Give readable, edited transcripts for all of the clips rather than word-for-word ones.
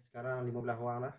Sekarang 15 orang dah.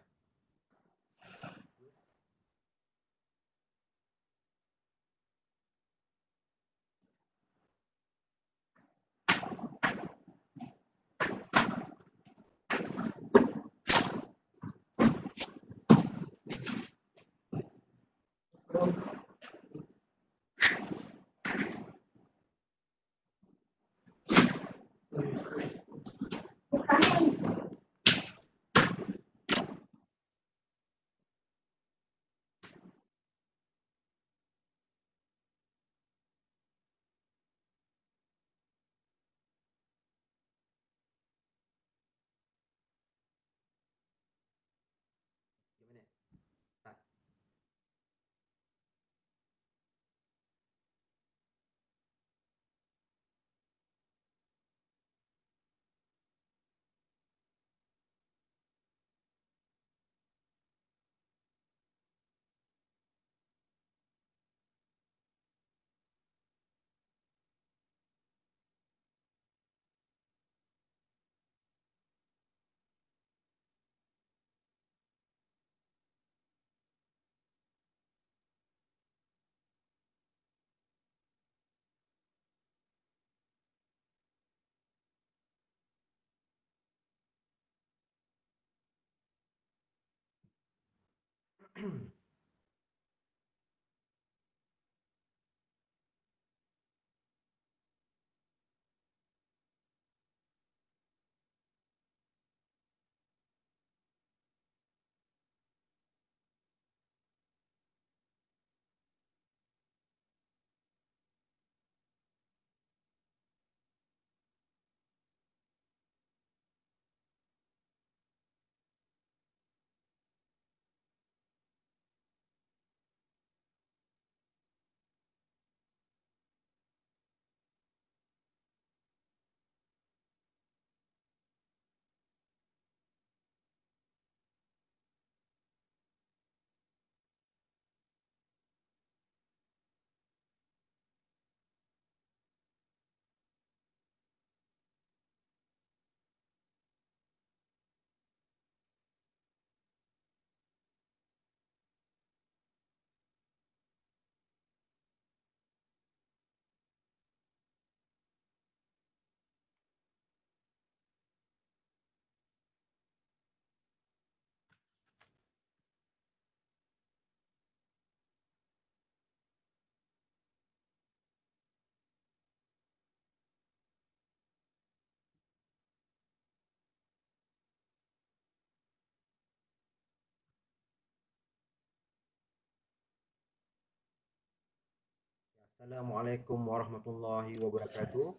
Assalamualaikum warahmatullahi wabarakatuh.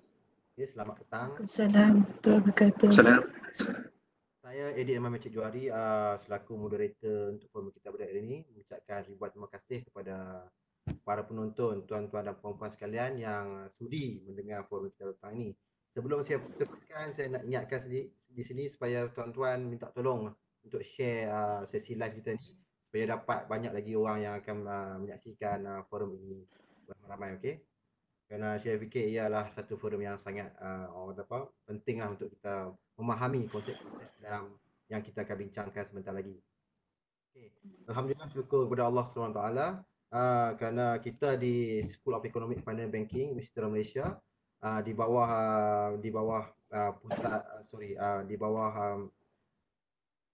Okay, selamat petang. Waalaikumsalam warahmatullahi wabarakatuh. Salam. Saya Eddie Imam Encik Johari selaku moderator untuk forum kita pada hari ini. Mengucapkan ribuan terima kasih kepada para penonton, tuan-tuan dan puan-puan sekalian yang sudi mendengar forum kita petang ini. Sebelum saya teruskan, saya nak ingatkan di sini supaya tuan-tuan minta tolong untuk share sesi live kita ni supaya dapat banyak lagi orang yang akan menyaksikan forum ini ramai-ramai, okey? Kerana saya fikir ialah satu forum yang sangat orang kata apa, pentinglah untuk kita memahami konsep-konsep dalam yang kita akan bincangkan sebentar lagi. Okay. Alhamdulillah, syukur kepada Allah SWT kerana kita di School of Economic Finance Banking Universiti Malaysia di bawah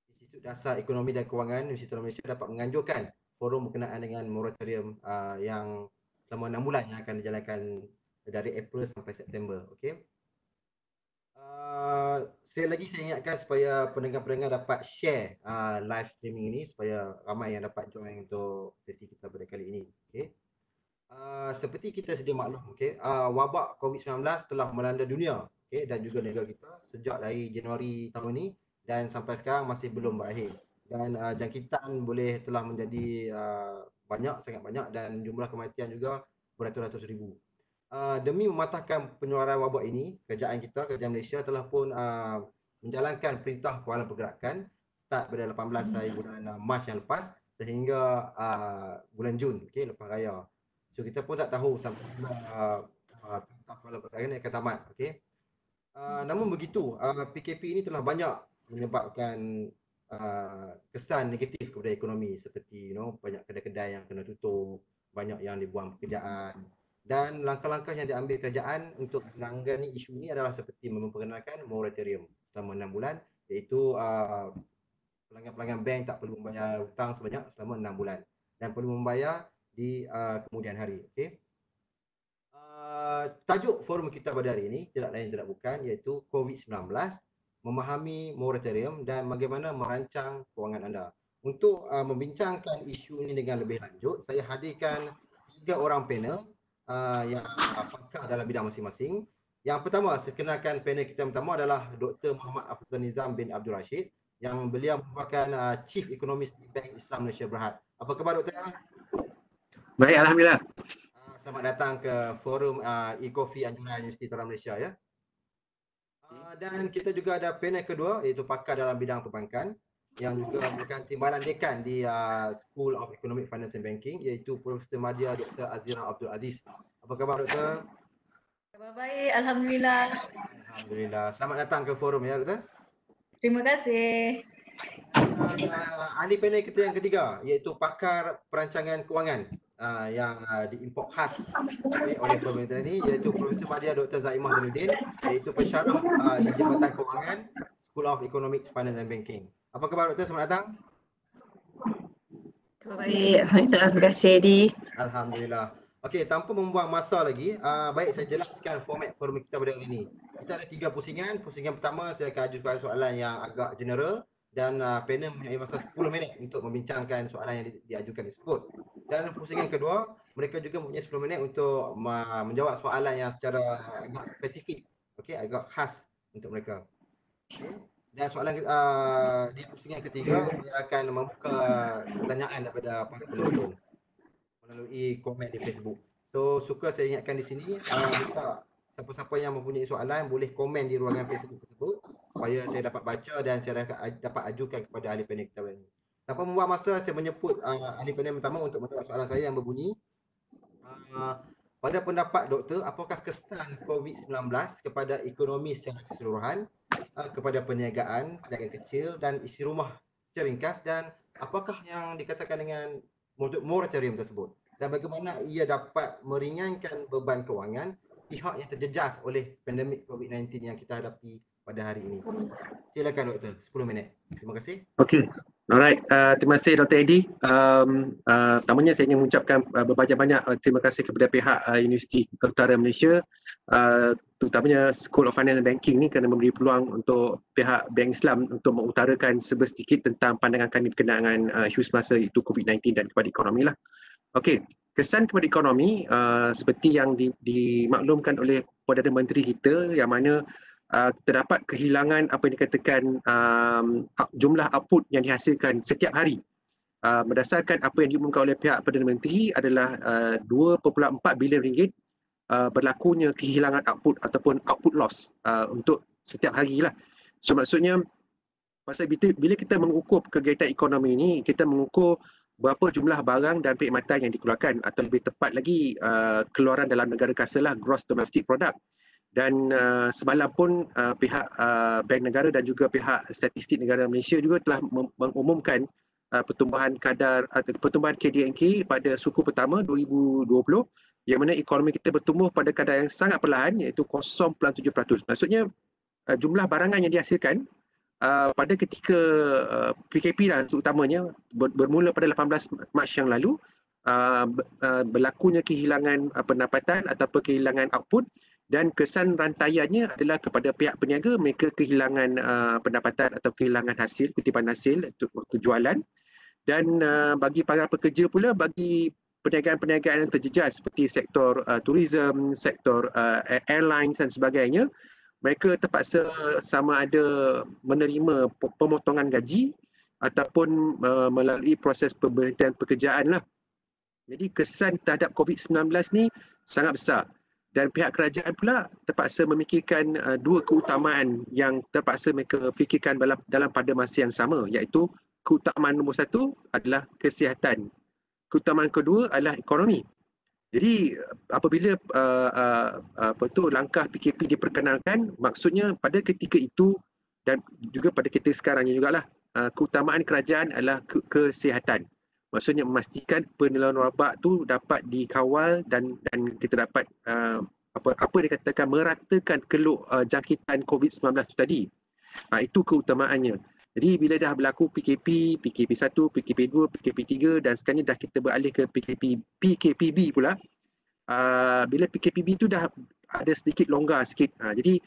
Institut Dasar Ekonomi dan Kewangan Universiti Malaysia dapat menganjurkan forum berkenaan dengan moratorium yang selama 6 bulan yang akan dijalankan dari April sampai September. Okey. Saya ingatkan supaya pendengar-pendengar dapat share live streaming ini supaya ramai yang dapat join untuk sesi kita pada kali ini. Okey. Seperti kita sedia maklum, okey, wabak COVID-19 telah melanda dunia, okey, dan juga negara kita sejak dari Januari tahun ini dan sampai sekarang masih belum berakhir. Dan jangkitan telah menjadi sangat banyak dan jumlah kematian juga beratus-ratus ribu. Demi mematahkan penularan wabak ini, kerajaan Malaysia telah pun menjalankan perintah kawalan pergerakan start pada 18 hari bulan Mac yang lepas sehingga bulan Jun, okey, lepas raya. So kita pun tak tahu sampai bila perintah kawalan pergerakan ini akan tamat, okey. Namun begitu, PKP ini telah banyak menyebabkan kesan negatif kepada ekonomi, seperti banyak kedai-kedai yang kena tutup, banyak yang dibuang pekerjaan, dan langkah-langkah yang diambil kerajaan untuk menangani isu ini adalah seperti memperkenalkan moratorium selama 6 bulan, iaitu pelanggan-pelanggan bank tak perlu membayar hutang sebanyak selama 6 bulan dan perlu membayar di kemudian hari. Okay? Tajuk forum kita pada hari ini tidak lain tidak bukan iaitu COVID-19, memahami moratorium dan bagaimana merancang kewangan anda. Untuk membincangkan isu ini dengan lebih lanjut, saya hadirkan 3 orang panel yang pakar dalam bidang masing-masing. Yang pertama, saya kenalkan panel kita pertama adalah Dr. Muhammad Afzal Nizam bin Abdul Rashid, yang beliau merupakan Chief Economist di Bank Islam Malaysia Berhad. Apa khabar, Doktor? Baik, Alhamdulillah. Selamat datang ke forum e-Coffee Anjuran Universiti Tara Malaysia, ya. Dan kita juga ada panel kedua, iaitu pakar dalam bidang perbankan yang juga merupakan timbalan dekan di School of Economic Finance and Banking, iaitu Profesor Madya Dr. Azira Abdul Aziz. Apa khabar, Doktor? Khabar baik, Alhamdulillah. Alhamdulillah. Selamat datang ke forum, ya, Doktor. Terima kasih. Ahli panel kita yang ketiga, iaitu pakar perancangan kewangan yang diimport khas oleh pemerintah ini, iaitu Profesor Madya Dr. Zaimah Zainuddin, iaitu pensyarah di Jabatan Kewangan School of Economics, Finance and Banking. Apa khabar, Doktor? Selamat datang. Khabar baik, Alhamdulillah. Terima kasih, Edi. Alhamdulillah. Okey, tanpa membuang masa lagi, baik saya jelaskan format forum kita pada hari ini. Kita ada 3 pusingan. Pusingan pertama saya akan ajukan soalan yang agak general dan panel mempunyai masa 10 minit untuk membincangkan soalan yang diajukan tersebut. Dan pusingan kedua, mereka juga mempunyai 10 minit untuk menjawab soalan yang secara agak spesifik, okey, agak khas untuk mereka. Okay. Dan soalan di pusingan ketiga, saya akan membuka pertanyaan daripada para penonton melalui komen di Facebook. So, suka saya ingatkan di sini, siapa-siapa yang mempunyai soalan boleh komen di ruangan Facebook tersebut supaya saya dapat baca dan saya dapat ajukan kepada ahli panel kita ini. Tanpa membuang masa, saya menyebut ahli panel pertama untuk menjawab soalan saya yang berbunyi, pada pendapat doktor, apakah kesan COVID-19 kepada ekonomi secara keseluruhan, kepada perniagaan, pedagang kecil dan isi rumah secara ringkas, dan apakah yang dikatakan dengan moratorium tersebut, dan bagaimana ia dapat meringankan beban kewangan pihak yang terjejas oleh pandemik COVID-19 yang kita hadapi pada hari ini. Silakan, Doktor, 10 minit. Terima kasih. Okey. Alright, terima kasih Dr. Eddie. Pertamanya saya ingin mengucapkan berbanyak-banyak terima kasih kepada pihak Universiti Utara Malaysia, terutamanya School of Finance and Banking ni, kerana memberi peluang untuk pihak Bank Islam untuk mengutarakan sedikit tentang pandangan kami berkenaan dengan isu semasa, iaitu COVID-19 dan kepada ekonomi lah. Okey, kesan kepada ekonomi seperti yang dimaklumkan oleh Perdana Menteri kita, yang mana terdapat kehilangan apa yang dikatakan jumlah output yang dihasilkan setiap hari. Berdasarkan apa yang diumumkan oleh pihak Perdana Menteri adalah 2.4 bilion ringgit berlakunya kehilangan output ataupun output loss untuk setiap hari lah. So maksudnya pasal bila kita mengukur kegiatan ekonomi ini, kita mengukur berapa jumlah barang dan perkhidmatan yang dikeluarkan, atau lebih tepat lagi keluaran dalam negara kasalah gross domestic product. Dan semalam pun pihak Bank Negara dan juga pihak Statistik Negara Malaysia juga telah mengumumkan pertumbuhan KDNK pada suku pertama 2020, yang mana ekonomi kita bertumbuh pada kadar yang sangat perlahan, iaitu 0.7%. Maksudnya jumlah barangan yang dihasilkan pada ketika PKP lah terutamanya bermula pada 18 Mac yang lalu, berlakunya kehilangan pendapatan ataupun kehilangan output, dan kesan rantaiannya adalah kepada pihak peniaga, mereka kehilangan pendapatan atau kehilangan hasil, kutipan hasil untuk waktu jualan. Dan bagi para pekerja pula, bagi perniagaan-perniagaan yang terjejas seperti sektor tourism, sektor airlines dan sebagainya, mereka terpaksa sama ada menerima pemotongan gaji ataupun melalui proses pemberhentian pekerjaan lah. Jadi kesan terhadap COVID-19 ni sangat besar. Dan pihak kerajaan pula terpaksa memikirkan dua keutamaan yang terpaksa mereka fikirkan dalam pada masa yang sama, iaitu keutamaan nombor satu adalah kesihatan. Keutamaan kedua adalah ekonomi. Jadi apabila langkah PKP diperkenalkan, maksudnya pada ketika itu dan juga pada kita sekarang jugalah, keutamaan kerajaan adalah kesihatan. Maksudnya memastikan penularan wabak tu dapat dikawal dan kita dapat apa dikatakan meratakan keluk jangkitan COVID-19 tu tadi. Itu keutamaannya. Jadi bila dah berlaku PKP, PKP 1, PKP 2, PKP 3 dan sekarang ni dah kita beralih ke PKPB pula. Bila PKPB tu dah ada sedikit longgar sikit. Jadi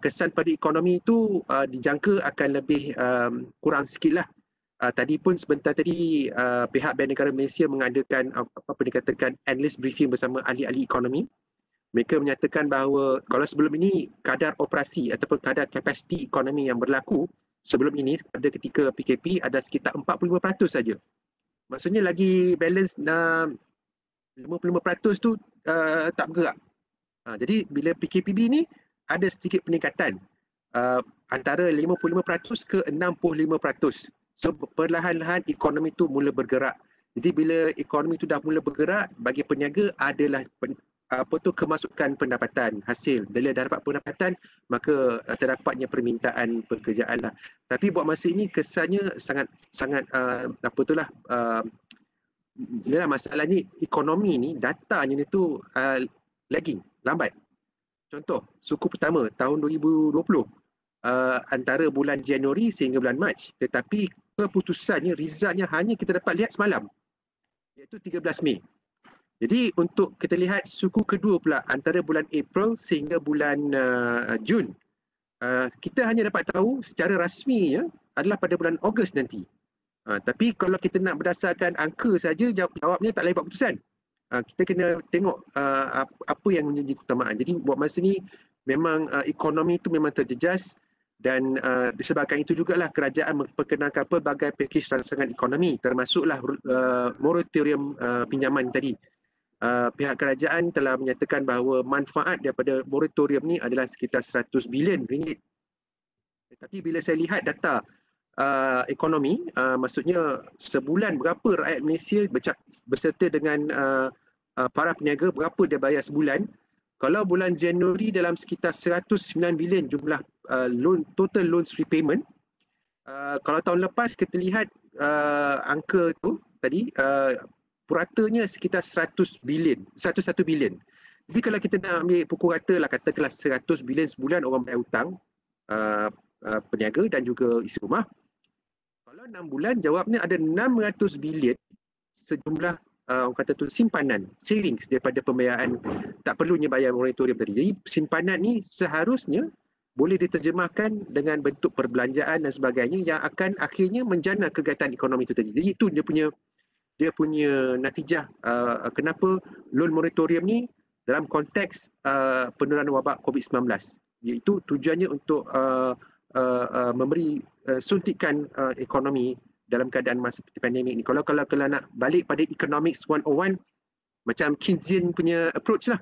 kesan pada ekonomi itu dijangka akan lebih kurang sikit lah. Tadi pun sebentar tadi pihak Bank Negara Malaysia mengadakan apa dikatakan analyst briefing bersama ahli-ahli ekonomi. Mereka menyatakan bahawa kalau sebelum ini kadar operasi ataupun kadar kapasiti ekonomi yang berlaku sebelum ini pada ketika PKP ada sekitar 45% saja. Maksudnya lagi balance 55% tu tak bergerak. Jadi bila PKPB ni ada sedikit peningkatan antara 55% ke 65%. So perlahan-lahan ekonomi tu mula bergerak. Jadi bila ekonomi tu dah mula bergerak, bagi peniaga adalah kemasukan pendapatan hasil. Bila dah dapat pendapatan, maka terdapatnya permintaan pekerjaan lah. Tapi buat masa ini kesannya sangat masalahnya ekonomi ni, datanya ni tu lagging, lambat. Contoh, suku pertama tahun 2020 antara bulan Januari sehingga bulan Mac, tetapi keputusannya, resultnya hanya kita dapat lihat semalam, iaitu 13 Mei. Jadi untuk kita lihat suku kedua pula antara bulan April sehingga bulan Jun, kita hanya dapat tahu secara rasminya adalah pada bulan Ogos nanti. Tapi kalau kita nak berdasarkan angka saja, jawabnya tak boleh buat keputusan. Kita kena tengok apa yang menjadi keutamaan. Jadi buat masa ni memang ekonomi itu memang terjejas dan disebabkan itu jugalah kerajaan memperkenalkan pelbagai pakej rangsangan ekonomi termasuklah moratorium pinjaman tadi. Pihak kerajaan telah menyatakan bahawa manfaat daripada moratorium ni adalah sekitar 100 bilion ringgit. Tetapi bila saya lihat data ekonomi, maksudnya sebulan berapa rakyat Malaysia berserta dengan para peniaga berapa dia bayar sebulan. Kalau bulan Januari dalam sekitar 109 bilion jumlah total loans repayment. Kalau tahun lepas kita lihat angka tu tadi puratanya sekitar 101 bilion. Jadi kalau kita nak ambil pukul rata lah, katakanlah 100 bilion sebulan orang bayar hutang peniaga dan juga isi rumah. Kalau 6 bulan jawabnya ada 600 bilion sejumlah orang kata tu simpanan, savings daripada pembayaran tak perlunya bayar moratorium tadi. Jadi simpanan ni seharusnya boleh diterjemahkan dengan bentuk perbelanjaan dan sebagainya yang akan akhirnya menjana kegiatan ekonomi itu tadi. Jadi itu dia punya natijah kenapa loan moratorium ni dalam konteks penularan wabak COVID-19. Iaitu tujuannya untuk memberi suntikan ekonomi dalam keadaan masa pandemik ni. Kalau nak balik pada Economics 101, macam Keynesian punya approach lah.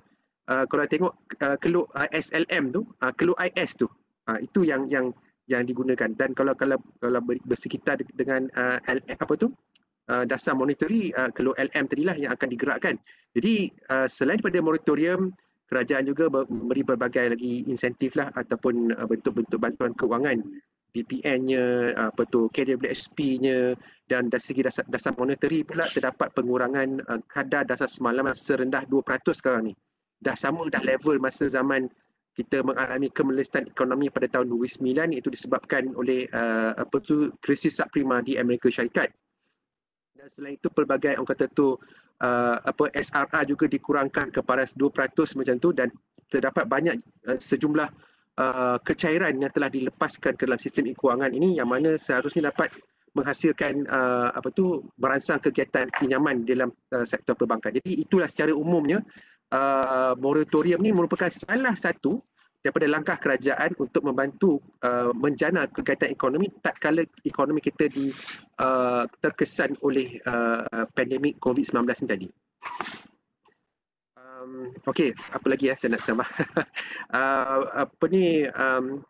Kalau tengok keluk SLM tu, keluk IS tu, itu yang digunakan. Dan kalau bersekitar dengan dasar monetary, keluk LM tadilah yang akan digerakkan. Jadi selain daripada moratorium, kerajaan juga memberi berbagai lagi insentif lah ataupun bentuk-bentuk bantuan keuangan. BPN-nya, KWSP-nya dan dari segi dasar monetary pula terdapat pengurangan kadar dasar semalam serendah 2% sekarang ni. Dah level masa zaman kita mengalami kemelisan ekonomi pada tahun 2009, iaitu disebabkan oleh krisis subprima di Amerika Syarikat. Dan selain itu pelbagai orang kata tu SRR juga dikurangkan kepada 2% macam tu, dan terdapat banyak sejumlah kecairan yang telah dilepaskan ke dalam sistem kewangan ini yang mana seharusnya dapat menghasilkan merangsang kegiatan pinjaman dalam sektor perbankan. Jadi itulah secara umumnya moratorium ini merupakan salah satu daripada langkah kerajaan untuk membantu menjana kegiatan ekonomi tatkala ekonomi kita terkesan oleh pandemik COVID-19 ini tadi. Okey, apa lagi saya nak tambah?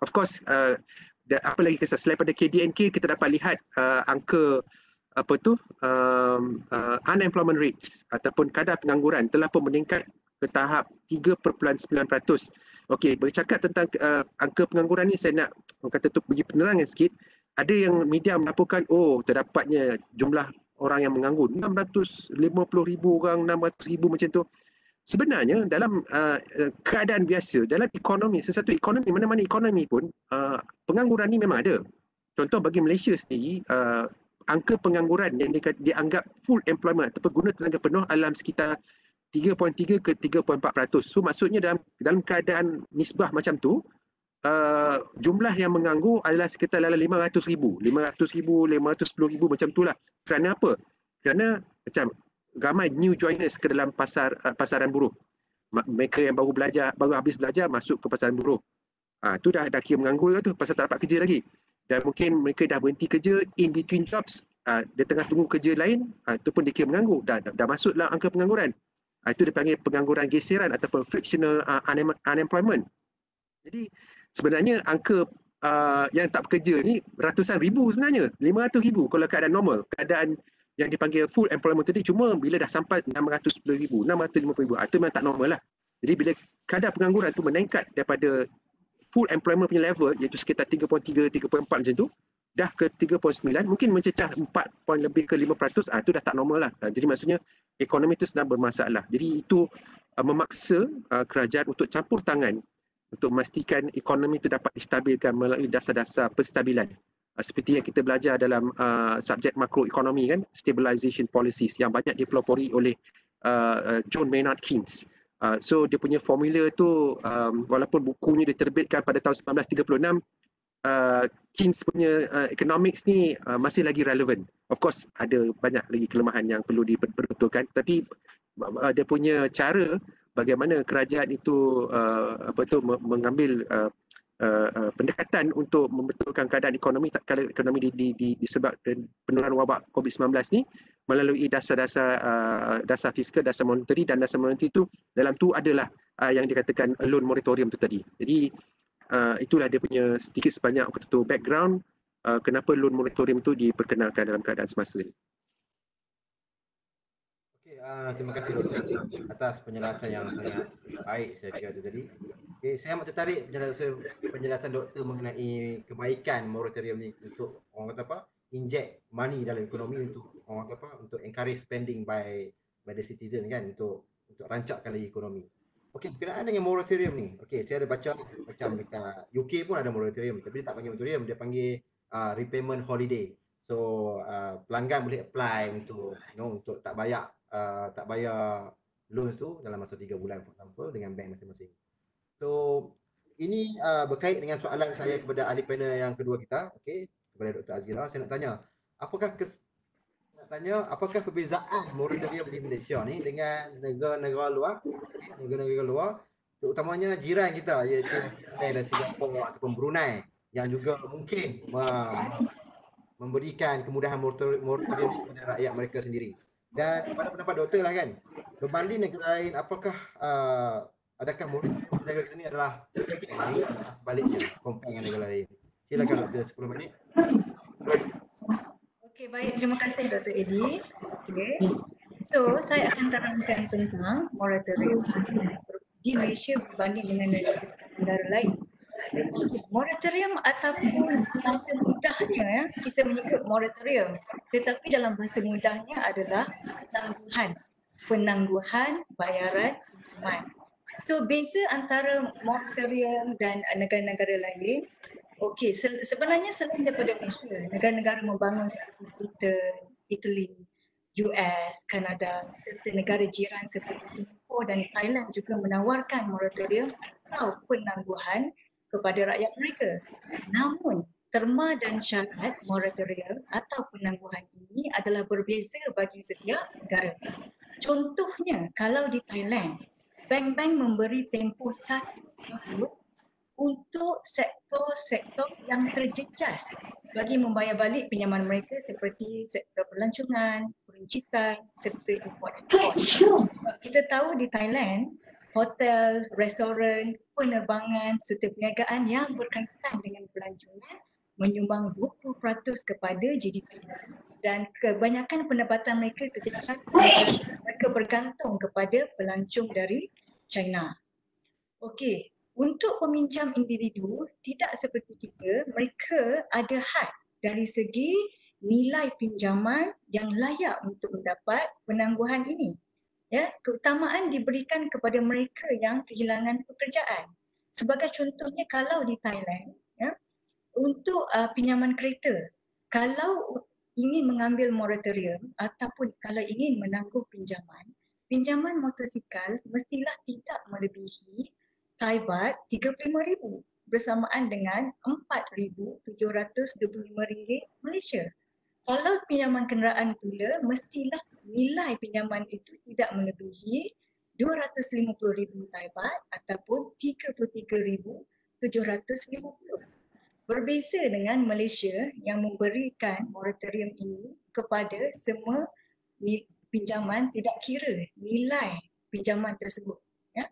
Of course, apa lagi kesan selain pada KDNK, kita dapat lihat angka unemployment rates ataupun kadar pengangguran telah pun meningkat ke tahap 3.9%. Okey, bercakap tentang angka pengangguran ni, saya nak kata tu bagi penerangan sikit. ada yang media melaporkan terdapatnya jumlah orang yang menganggur 650,000 orang, 600,000 macam tu. Sebenarnya dalam keadaan biasa, dalam ekonomi, sesuatu ekonomi, mana-mana ekonomi pun pengangguran ni memang ada. Contoh bagi Malaysia sendiri, angka pengangguran yang dianggap full employment ataupun guna tenaga penuh dalam sekitar 3.3 ke 3.4%. So maksudnya dalam keadaan nisbah macam tu, jumlah yang menganggur adalah sekitar dalam 500,000, 510,000 macam tu lah. Kerana apa? Kerana macam ramai new joiners ke dalam pasaran buruh. Mereka yang baru habis belajar masuk ke pasaran buruh. Tu dah kira menganggur tu, pasal tak dapat kerja lagi. Dan mungkin mereka dah berhenti kerja in between jobs, dia tengah tunggu kerja lain, itu pun dia kira menganggur. Dah masuk dalam angka pengangguran. Itu dipanggil pengangguran geseran ataupun frictional unemployment. Jadi sebenarnya angka yang tak bekerja ni ratusan ribu sebenarnya, 500,000 kalau keadaan normal. Keadaan yang dipanggil full employment tadi cuma bila dah sampai 610,000, 650,000, itu memang tak normal lah. Jadi bila kadar pengangguran tu meningkat daripada full employment punya level, iaitu sekitar 3.3, 3.4 macam tu, dah ke 3.9, mungkin mencecah 4 point lebih ke 5%, itu dah tak normal lah. Jadi maksudnya ekonomi itu sedang bermasalah. Jadi itu memaksa kerajaan untuk campur tangan untuk memastikan ekonomi itu dapat distabilkan melalui dasar-dasar penstabilan. Seperti yang kita belajar dalam subjek makroekonomi kan, stabilization policies yang banyak dipelopori oleh John Maynard Keynes. So dia punya formula tu walaupun bukunya diterbitkan pada tahun 1936, Keynes punya economics ni masih lagi relevan. Of course ada banyak lagi kelemahan yang perlu diperbetulkan, tapi dia punya cara bagaimana kerajaan itu mengambil pendekatan untuk membetulkan keadaan ekonomi tak kala ekonomi disebabkan penularan wabak COVID-19 ni melalui dasar fiskal, dasar monetary, dan dasar monetary itu dalam tu adalah yang dikatakan loan moratorium tu tadi. Jadi itulah dia punya sedikit sebanyak background kenapa loan moratorium tu diperkenalkan dalam keadaan semasa ini. Terima kasih Doktor atas penjelasan yang sangat baik saya kira tadi. Saya amat tertarik penjelasan doktor mengenai kebaikan moratorium ni untuk orang kata apa, inject money dalam ekonomi untuk orang kata apa, untuk encourage spending by the citizen kan, untuk rancakkan lagi ekonomi. Berkenaan dengan moratorium ni, saya ada baca macam dekat UK pun ada moratorium, tapi dia tak panggil moratorium, dia panggil repayment holiday. So pelanggan boleh apply untuk tak bayar loan tu dalam masa 3 bulan for example dengan bank masing-masing. So ini berkait dengan soalan saya kepada ahli panel yang kedua kita, kepada Dr. Azila. Saya nak tanya, apakah perbezaan moratorium di Malaysia ni dengan negara-negara luar, terutamanya jiran kita iaitu Thailand, Singapura ataupun Brunei yang juga mungkin memberikan kemudahan moratorium kepada rakyat mereka sendiri. Dan pada pendapat doktor lah kan, berbanding negara lain, apakah adakah moratorium negara kita ni adalah sebaliknya compare dengan negara lain? Silakan doktor, 10 minit. Baik, terima kasih Dr. Eddie. So saya akan terangkan tentang moratorium di Malaysia berbanding dengan negara lain. Moratorium ataupun bahasa mudahnya kita menyebut moratorium, tetapi dalam bahasa mudahnya adalah penangguhan bayaran pinjaman. So beza antara moratorium dan negara-negara lain, sebenarnya selain daripada Malaysia, negara-negara membangun seperti Britain, Italy, US, Kanada serta negara jiran seperti Singapura dan Thailand juga menawarkan moratorium atau penangguhan kepada rakyat mereka. Namun, terma dan syarat moratorium atau penangguhan ini adalah berbeza bagi setiap negara. Contohnya, kalau di Thailand, bank-bank memberi tempoh 1 tahun untuk sektor-sektor yang terjejas bagi membayar balik pinjaman mereka seperti sektor pelancongan, peruncitan serta import-export. Kita tahu di Thailand, hotel, restoran, penerbangan serta perniagaan yang berkaitan dengan pelancongan menyumbang 20% kepada GDP. Dan kebanyakan pendapatan mereka terjejas mereka bergantung kepada pelancong dari China. Untuk peminjam individu, tidak seperti kita, mereka ada had dari segi nilai pinjaman yang layak untuk mendapat penangguhan ini. Ya, keutamaan diberikan kepada mereka yang kehilangan pekerjaan. Sebagai contohnya, kalau di Thailand, ya, untuk pinjaman kereta, kalau ingin mengambil moratorium ataupun kalau ingin menangguh pinjaman motosikal mestilah tidak melebihi Thai baht 35,000 bersamaan dengan RM4,725 Malaysia. Kalau pinjaman kenderaan pula, mestilah nilai pinjaman itu tidak melebihi 250,000 Thai baht ataupun 33,750. Berbeza dengan Malaysia yang memberikan moratorium ini kepada semua pinjaman tidak kira nilai pinjaman tersebut. Ya.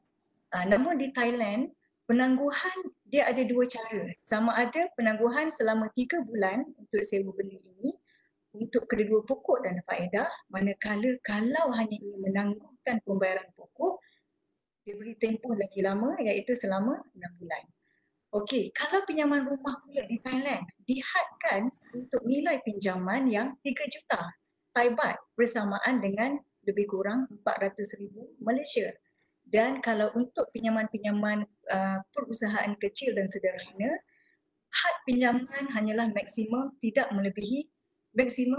Namun di Thailand, penangguhan dia ada dua cara. Sama ada penangguhan selama 3 bulan untuk sewa beli ini untuk kedua pokok dan faedah, manakala kalau hanya ingin menangguhkan pembayaran pokok, diberi tempoh lagi lama iaitu selama 6 bulan. Okey, kalau pinjaman rumah pula di Thailand dihadkan untuk nilai pinjaman yang 3 juta Thai baht bersamaan dengan lebih kurang 400,000 Malaysia. Dan kalau untuk pinjaman-pinjaman perusahaan kecil dan sederhana, had pinjaman hanyalah maksimum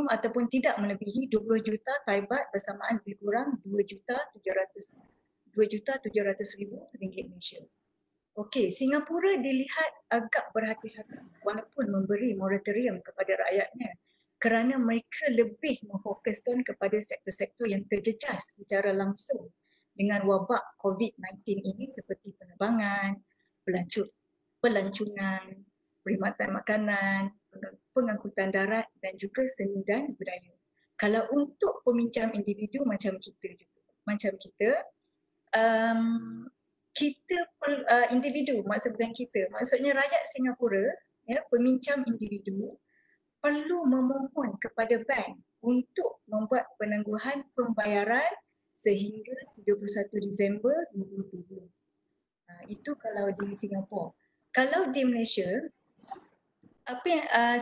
ataupun tidak melebihi 20 juta Thai baht bersamaan lebih kurang 2,700,000 ringgit Malaysia. Okey, Singapura dilihat agak berhati-hati walaupun memberi moratorium kepada rakyatnya kerana mereka lebih memfokuskan kepada sektor-sektor yang terjejas secara langsung dengan wabak COVID-19 ini seperti penerbangan, pelancongan, perkhidmatan makanan, pengangkutan darat dan juga seni dan budaya. Kalau untuk peminjam individu macam kita, individu, maksudnya rakyat Singapura, ya, peminjam individu perlu memohon kepada bank untuk membuat penangguhan pembayaran sehingga 31 Disember 2020. Itu kalau di Singapura. Kalau di Malaysia,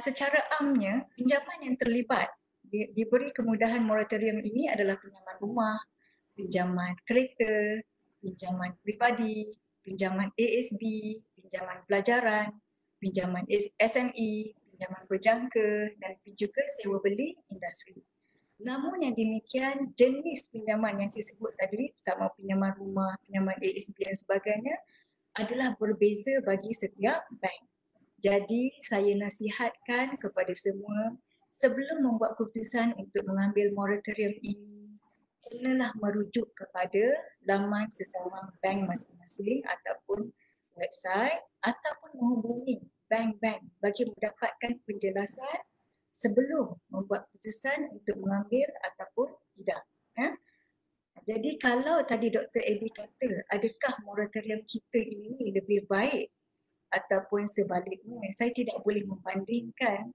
secara amnya pinjaman yang terlibat diberi kemudahan moratorium ini adalah pinjaman rumah, pinjaman kereta, pinjaman pribadi, pinjaman ASB, pinjaman pelajaran, pinjaman SME, pinjaman berjangka dan juga sewa beli industri. Namun yang demikian, jenis pinjaman yang saya sebut tadi sama pinjaman rumah, pinjaman ASB dan sebagainya adalah berbeza bagi setiap bank. Jadi saya nasihatkan kepada semua sebelum membuat keputusan untuk mengambil moratorium ini, kenalah merujuk kepada laman sesama bank masing-masing ataupun website ataupun menghubungi bank-bank bagi mendapatkan penjelasan sebelum membuat keputusan untuk mengambil ataupun tidak. Jadi kalau tadi Dr. Eddie kata adakah moratorium kita ini lebih baik ataupun sebaliknya, saya tidak boleh membandingkan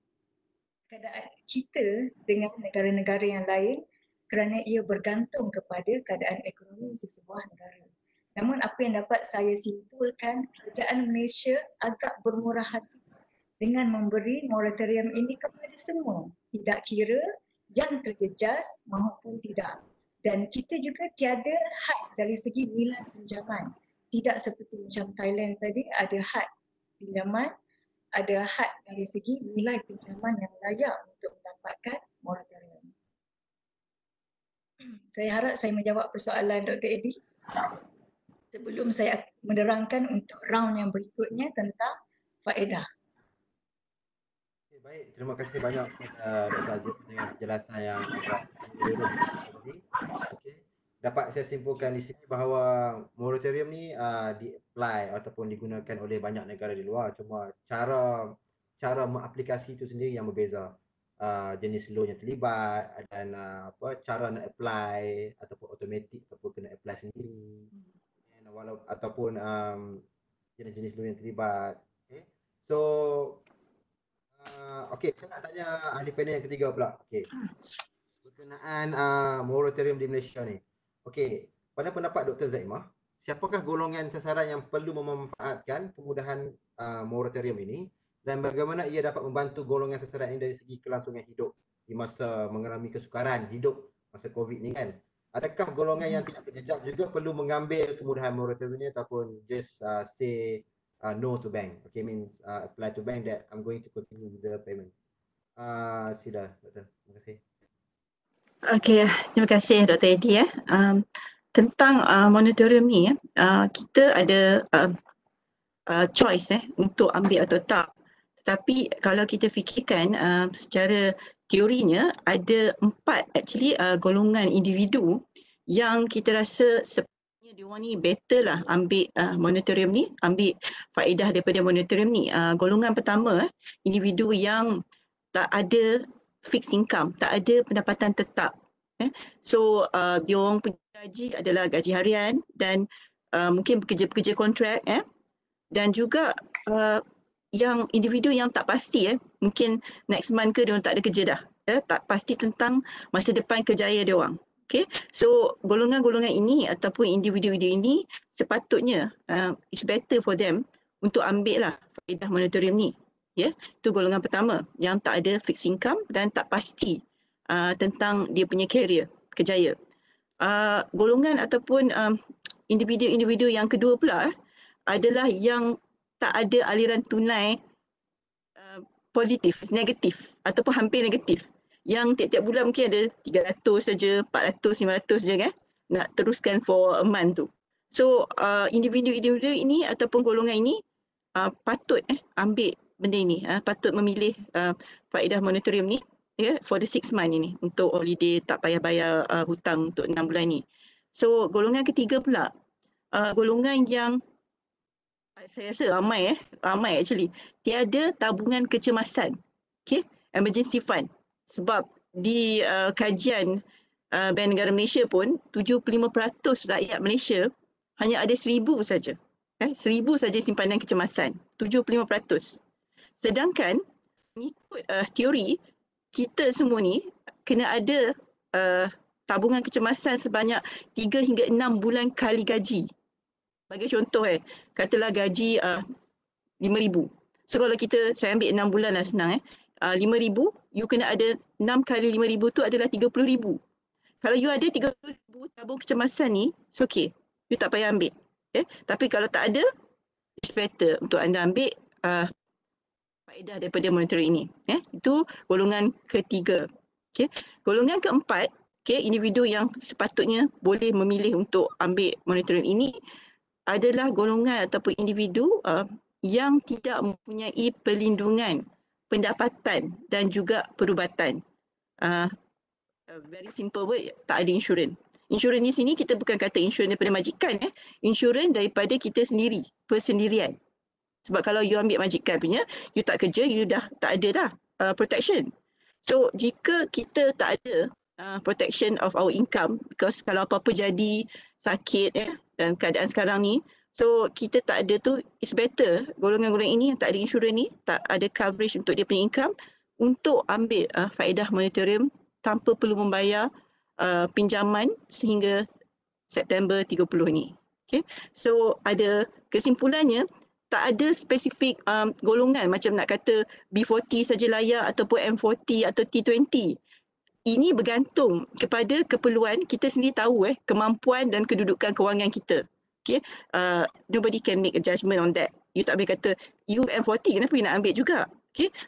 keadaan kita dengan negara-negara yang lain kerana ia bergantung kepada keadaan ekonomi sesebuah negara. Namun apa yang dapat saya simpulkan, kerajaan Malaysia agak bermurah hati dengan memberi moratorium ini kepada semua, tidak kira yang terjejas maupun tidak. Dan kita juga tiada had dari segi nilai pinjaman. Tidak seperti macam Thailand tadi ada had pinjaman, ada had dari segi nilai pinjaman yang layak untuk mendapatkan moratorium. Saya harap saya menjawab persoalan Dr. Eddie. Sebelum saya menerangkan untuk round yang berikutnya tentang faedah. Okay, baik, terima kasih banyak kepada Dr. Ajib dengan penjelasan yang agak menyeluruh tadi. Okay. Dapat saya simpulkan di sini bahawa moratorium ni di-apply ataupun digunakan oleh banyak negara di luar, cuma cara mengaplikasi itu sendiri yang berbeza. Jenis law yang terlibat dan cara nak apply ataupun automatic ataupun kena apply sendiri, ataupun jenis-jenis law yang terlibat. Okay. So okey, saya nak tanya ahli panel yang ketiga pula. Okey, berkenaan moratorium di Malaysia ni. Okey, pada pendapat Dr. Zaimah, siapakah golongan sasaran yang perlu memanfaatkan kemudahan moratorium ini dan bagaimana ia dapat membantu golongan terserat ini dari segi kelangsungan hidup di masa mengalami kesukaran hidup masa COVID ni kan. Adakah golongan yang tidak terjejak juga perlu mengambil kemudahan moratorium ini ataupun just say no to bank? Okay, means apply to bank that I'm going to continue with the payment. Sila, Doktor. Terima kasih. Okey, terima kasih Dr. Eddie. Tentang moratorium ni, kita ada choice untuk ambil atau tak. Tetapi kalau kita fikirkan secara teorinya ada 4 actually golongan individu yang kita rasa sebenarnya diorang ni better lah ambil moratorium ni, ambil faedah daripada moratorium ni. Golongan pertama, individu yang tak ada fixed income, tak ada pendapatan tetap. So diorang punya gaji adalah gaji harian dan mungkin pekerja-pekerja kontrak dan juga yang individu yang tak pasti mungkin next month ke diorang tak ada kerja dah, tak pasti tentang masa depan kerjaya diorang. Okay, so golongan-golongan ini ataupun individu-individu ini sepatutnya it's better for them untuk ambil lah faedah moratorium ni. Itu golongan pertama yang tak ada fixed income dan tak pasti tentang dia punya career, kerjaya. Golongan ataupun individu-individu yang kedua pula adalah yang tak ada aliran tunai positif, negatif ataupun hampir negatif. Yang tiap-tiap bulan mungkin ada 300 saja, 400, 500 je kan, nak teruskan for a month tu. So individu-individu ini ataupun golongan ini patut ambil benda ini, patut memilih faedah moratorium ni for the 6 month ini untuk holiday, tak payah bayar hutang untuk 6 bulan ni. So golongan ketiga pula, golongan yang saya rasa ramai actually, tiada tabungan kecemasan, emergency fund. Sebab di kajian Bank Negara Malaysia pun 75% rakyat Malaysia hanya ada 1,000 saja. 1,000 saja simpanan kecemasan, 75%. Sedangkan mengikut teori, kita semua ni kena ada tabungan kecemasan sebanyak 3 hingga 6 bulan kali gaji. Bagi contoh katalah gaji 5,000. So kalau saya ambil 6 bulan lah senang 5,000, you kena ada 6 kali 5,000 tu adalah 30,000. Kalau you ada 30,000 tabung kecemasan ni, it's okay. You tak payah ambil. Tapi kalau tak ada, it's better untuk anda ambil faedah daripada moratorium ini. Itu golongan ketiga. Golongan keempat, individu yang sepatutnya boleh memilih untuk ambil moratorium ini adalah golongan ataupun individu yang tidak mempunyai perlindungan pendapatan dan juga perubatan. Very simple word, tak ada insurans. Insurans di sini kita bukan kata insurans daripada majikan, insurans daripada kita sendiri, persendirian. Sebab kalau you ambil majikan punya, you tak kerja, you dah tak ada dah protection. So jika kita tak ada protection of our income, because kalau apa-apa jadi sakit dan keadaan sekarang ni, so kita tak ada tu, it's better golongan-golongan ini yang tak ada insurans ni, tak ada coverage untuk dia punya income, untuk ambil faedah moratorium tanpa perlu membayar pinjaman sehingga September 30 ni. So ada kesimpulannya, tak ada spesifik golongan macam nak kata B40 saja layak ataupun M40 atau T20. Ini bergantung kepada keperluan kita sendiri tahu kemampuan dan kedudukan kewangan kita. Nobody can make a judgement on that. You tak boleh kata you M40 kenapa you nak ambil juga.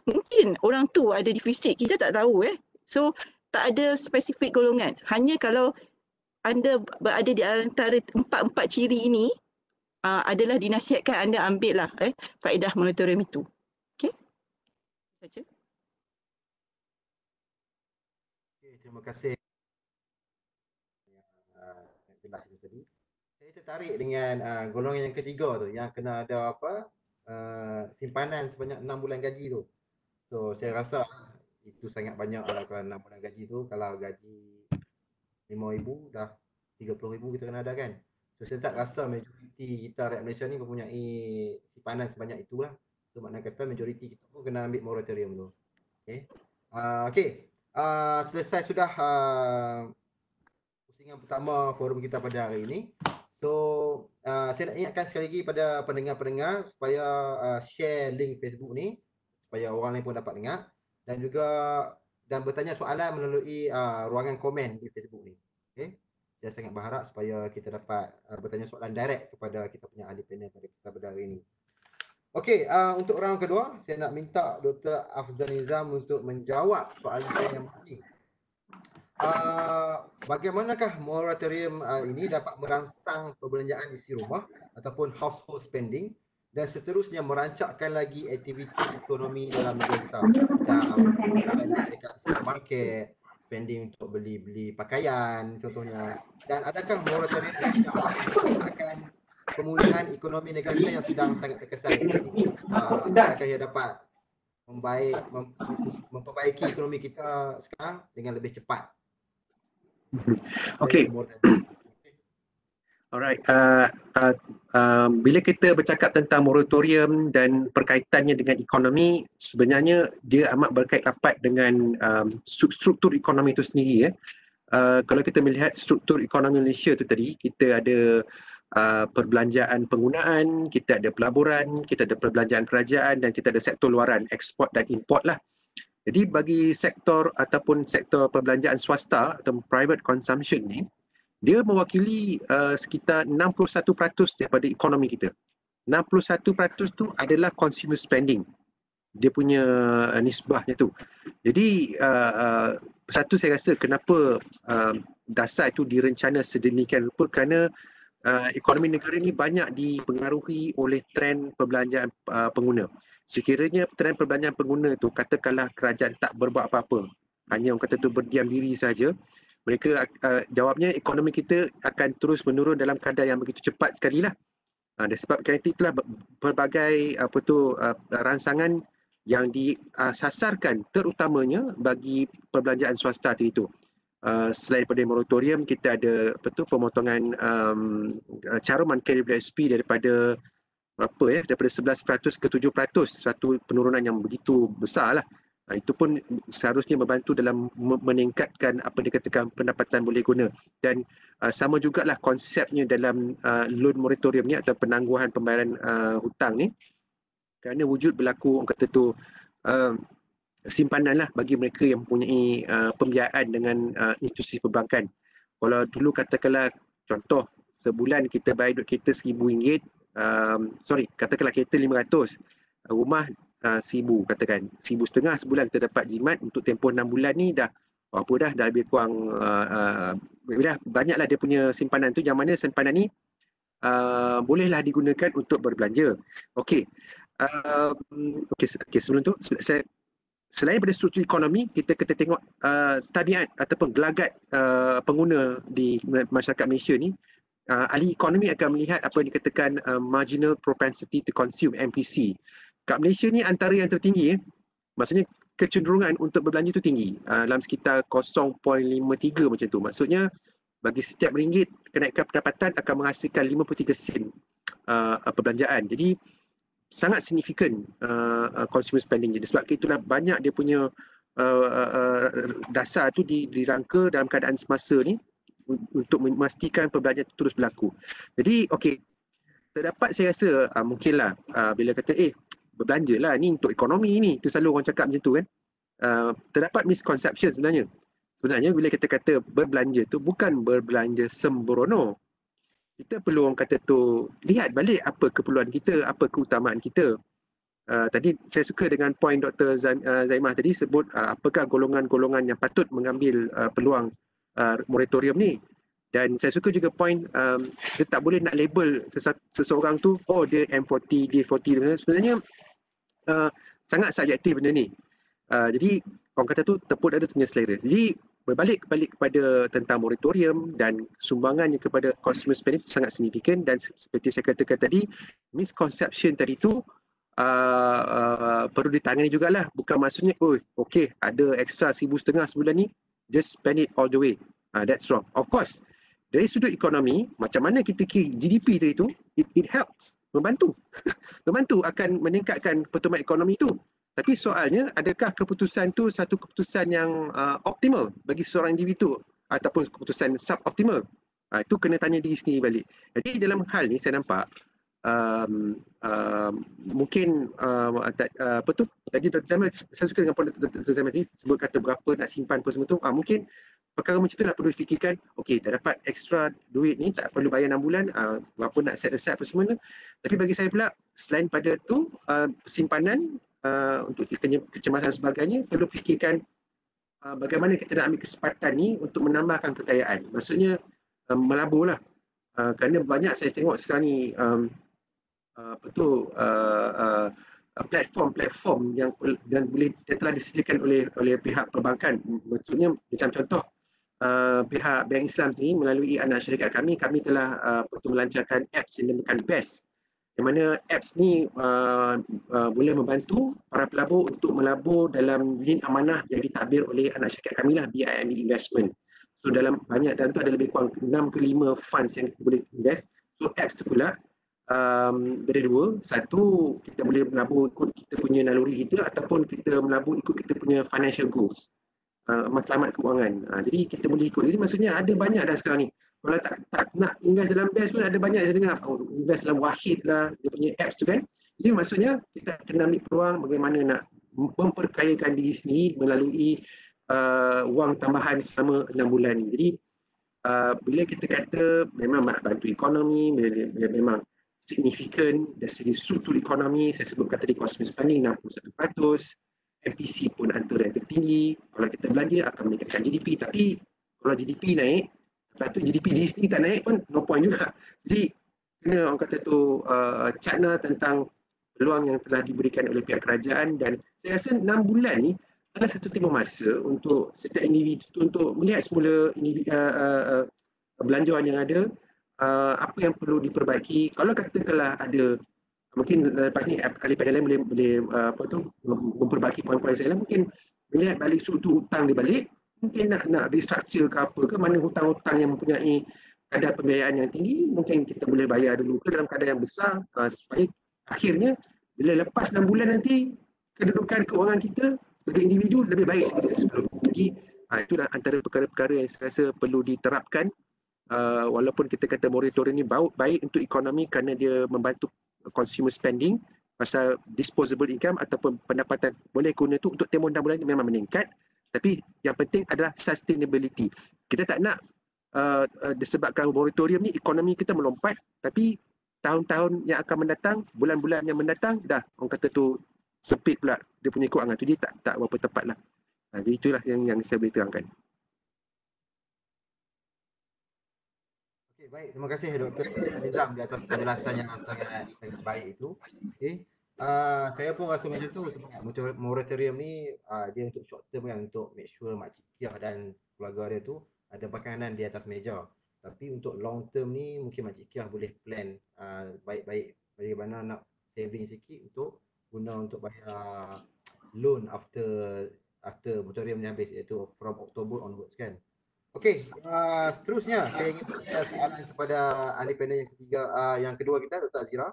Mungkin orang tu ada defisit, kita tak tahu So tak ada spesifik golongan. Hanya kalau anda berada di antara empat ciri ini, adalah dinasihatkan anda ambil lah faedah moratorium itu. Saja. Terima kasih. Jelas itu tadi. Saya tertarik dengan golongan yang ketiga tu, yang kena ada simpanan sebanyak 6 bulan gaji tu. So saya rasa itu sangat banyak lah kalau 6 bulan gaji tu. Kalau gaji 5,000 dah 30,000 kita kena ada kan. So saya tak rasa majoriti kita rakyat Malaysia ni mempunyai simpanan sebanyak itulah. So makna kata majoriti kita pun kena ambil moratorium tu. Selesai sudah pusingan pertama forum kita pada hari ini. So saya nak ingatkan sekali lagi pada pendengar-pendengar supaya share link Facebook ni supaya orang lain pun dapat dengar, dan juga bertanya soalan melalui ruangan komen di Facebook ni. Okay? Saya sangat berharap supaya kita dapat bertanya soalan direct kepada kita punya ahli panel pada kita pada hari ini. Okey, untuk round kedua, saya nak minta Dr. Afzal Nizam untuk menjawab soalan saya yang ini. Bagaimanakah moratorium ini dapat merangsang perbelanjaan isi rumah ataupun household spending dan seterusnya merancangkan lagi aktiviti ekonomi dalam negara kita, macam dekat supermarket, spending untuk beli pakaian contohnya. Dan adakah moratorium ini akan pemulihan ekonomi negara kita yang sedang sangat terkesan ini? Adakah ia dapat memperbaiki ekonomi kita sekarang dengan lebih cepat? Okay. Alright. Bila kita bercakap tentang moratorium dan perkaitannya dengan ekonomi, sebenarnya dia amat berkait rapat dengan struktur ekonomi itu sendiri. Kalau kita melihat struktur ekonomi Malaysia itu tadi, kita ada perbelanjaan penggunaan, kita ada pelaburan, kita ada perbelanjaan kerajaan dan kita ada sektor luaran, ekspor dan import lah. Jadi bagi sektor ataupun sektor perbelanjaan swasta atau private consumption ni, dia mewakili sekitar 61% daripada ekonomi kita. 61% tu adalah consumer spending. Dia punya nisbahnya tu. Jadi satu saya rasa kenapa dasar itu direncana sedemikian rupa kerana ekonomi negara ni banyak dipengaruhi oleh trend perbelanjaan pengguna. Sekiranya trend perbelanjaan pengguna itu katakanlah kerajaan tak berbuat apa-apa, hanya orang kata tu berdiam diri saja, mereka jawabnya ekonomi kita akan terus menurun dalam kadar yang begitu cepat sekali lah. Disebabkan itulah berbagai ransangan yang disasarkan terutamanya bagi perbelanjaan swasta tadi itu. Selain daripada moratorium, kita ada pemotongan caruman KWSP daripada daripada 11% ke 7%, satu penurunan yang begitu besar lah. Itu pun seharusnya membantu dalam meningkatkan apa dikatakan pendapatan boleh guna. Dan sama jugalah konsepnya dalam loan moratorium ni atau penangguhan pembayaran hutang ni, kerana wujud berlaku orang kata tu simpanan lah bagi mereka yang mempunyai pembiayaan dengan institusi perbankan. Kalau dulu katakanlah contoh sebulan kita bayar duit kereta RM1,000, katakanlah kereta 500, rumah 1,000 katakan, 1,500 sebulan kita dapat jimat untuk tempoh 6 bulan ni dah lebih kurang dah banyaklah dia punya simpanan tu, yang mana simpanan ni bolehlah digunakan untuk berbelanja. Okey. Sebelum tu selain daripada struktur ekonomi, kita tengok tabiat ataupun gelagat pengguna di masyarakat Malaysia ni. Ahli ekonomi akan melihat apa yang dikatakan marginal propensity to consume, MPC. Kat Malaysia ni antara yang tertinggi, maksudnya kecenderungan untuk berbelanja tu tinggi, dalam sekitar 0.53 macam tu. Maksudnya bagi setiap ringgit kenaikan pendapatan akan menghasilkan 53 sen perbelanjaan. Jadi sangat signifikan consumer spending. Jadi sebab itulah banyak dia punya dasar tu dirangka dalam keadaan semasa ni untuk memastikan perbelanjaan terus berlaku. Jadi terdapat saya rasa mungkinlah bila kata berbelanja lah ni untuk ekonomi ni, tu selalu orang cakap macam tu kan. Terdapat misconception sebenarnya. Sebenarnya bila kita kata berbelanja tu bukan berbelanja sembrono. Kita perlu orang kata tu lihat balik apa keperluan kita, apa keutamaan kita. Tadi saya suka dengan poin Dr. Zaimah tadi sebut apakah golongan-golongan yang patut mengambil peluang moratorium ni. Dan saya suka juga poin kita tak boleh nak label seseorang tu dia M40, D40. Sebenarnya sangat subjektif benda ni. Jadi orang kata tu tepuk dada punya selera. Jadi berbalik kepada tentang moratorium dan sumbangannya kepada consumer spending sangat signifikan. Dan seperti saya katakan tadi, misconception tadi tu perlu ditangani jugalah. Bukan maksudnya ada extra 1,500 sebulan ni, just spend it all the way. That's wrong. Of course, dari sudut ekonomi, macam mana kita kira GDP tadi tu, it helps, membantu. Membantu akan meningkatkan pertumbuhan ekonomi tu. Tapi soalnya, adakah keputusan tu satu keputusan yang optimal bagi seorang individu ataupun keputusan suboptimal? Itu kena tanya diri sendiri balik. Jadi dalam hal ni saya nampak mungkin tadi Dr. Zaman, saya suka dengan point Dr. Zaman tadi sebut kata berapa nak simpan apa semua tu. Mungkin perkara macam tu lah perlu difikirkan. Okey, dah dapat extra duit ni, tak perlu bayar 6 bulan, berapa nak set aside apa semua tu. Tapi bagi saya pula, selain pada tu, simpanan untuk kecemasan sebagainya, perlu fikirkan bagaimana kita nak ambil kesempatan ni untuk menambahkan kekayaan. Maksudnya melabur lah. Kerana banyak saya tengok sekarang ni platform-platform yang telah disediakan oleh pihak perbankan. Maksudnya macam contoh pihak Bank Islam ni melalui anak syarikat kami telah melancarkan apps yang dinamakan BEST. Yang mana apps ni boleh membantu para pelabur untuk melabur dalam link amanah yang ditadbir oleh anak syarikat kami lah, BIMB Investment. So dalam tu ada lebih kurang 6 ke 5 funds yang kita boleh invest. So apps tu pula ada dua. Satu, kita boleh melabur ikut kita punya naluri kita, ataupun kita melabur ikut kita punya financial goals, matlamat keuangan. Jadi kita boleh ikut. Jadi maksudnya ada banyak dah sekarang ni. Kalau tak nak invest dalam BEST pun ada banyak saya dengar. Invest dalam Wahid lah, dia punya apps tu kan. Jadi maksudnya kita kena ambil peluang bagaimana nak memperkayakan diri sendiri melalui wang tambahan selama 6 bulan ni. Jadi bila kita kata memang nak bantu ekonomi, memang signifikan dari segi struktur ekonomi, saya sebutkan tadi consumer spending 61%, MPC pun antara yang tertinggi. Kalau kita belanja akan meningkatkan GDP, tapi kalau GDP naik, lepas tu GDP di sini tak naik pun no point juga. Jadi kena orang kata tu cakna tentang peluang yang telah diberikan oleh pihak kerajaan, dan saya rasa 6 bulan ni adalah satu tempoh masa untuk setiap individu untuk melihat semula belanjawan yang ada, apa yang perlu diperbaiki. Kalau katakanlah ada, mungkin lepas ni ahli panel lain boleh memperbaiki poin-poin saya, mungkin melihat balik struktur hutang dia balik, mungkin nak restructure ke apa ke, mana hutang-hutang yang mempunyai kadar pembiayaan yang tinggi, mungkin kita boleh bayar dulu ke dalam kadar yang besar, supaya akhirnya bila lepas 6 bulan nanti kedudukan keuangan kita sebagai individu lebih baik daripada sebelum. Jadi itulah antara perkara-perkara yang saya rasa perlu diterapkan. Walaupun kita kata moratorium ni baik untuk ekonomi kerana dia membantu consumer spending, pasal disposable income ataupun pendapatan boleh guna tu untuk tempoh 6 bulan ni memang meningkat. Tapi yang penting adalah sustainability. Kita tak nak disebabkan moratorium ni ekonomi kita melompat, tapi tahun-tahun yang akan mendatang, bulan-bulan yang mendatang, dah orang kata tu sempit pula dia punya keuangan tu, jadi tak berapa tepat lah. Jadi itulah yang saya boleh terangkan. Okay, baik. Terima kasih Dr. Nizam di atas penjelasan yang sangat baik itu. Okay. Saya pun rasa macam tu sebab moratorium ni dia untuk short term kan, untuk make sure Makcik Kiah dan keluarga dia tu ada makanan di atas meja. Tapi untuk long term ni mungkin Makcik Kiah boleh plan baik-baik bagaimana nak saving sikit untuk guna untuk bayar loan after moratorium ni habis, iaitu from October onwards kan. Okey, seterusnya saya ingin bertanya soalan kepada ahli panel yang ketiga, yang kedua kita, Dr. Azira,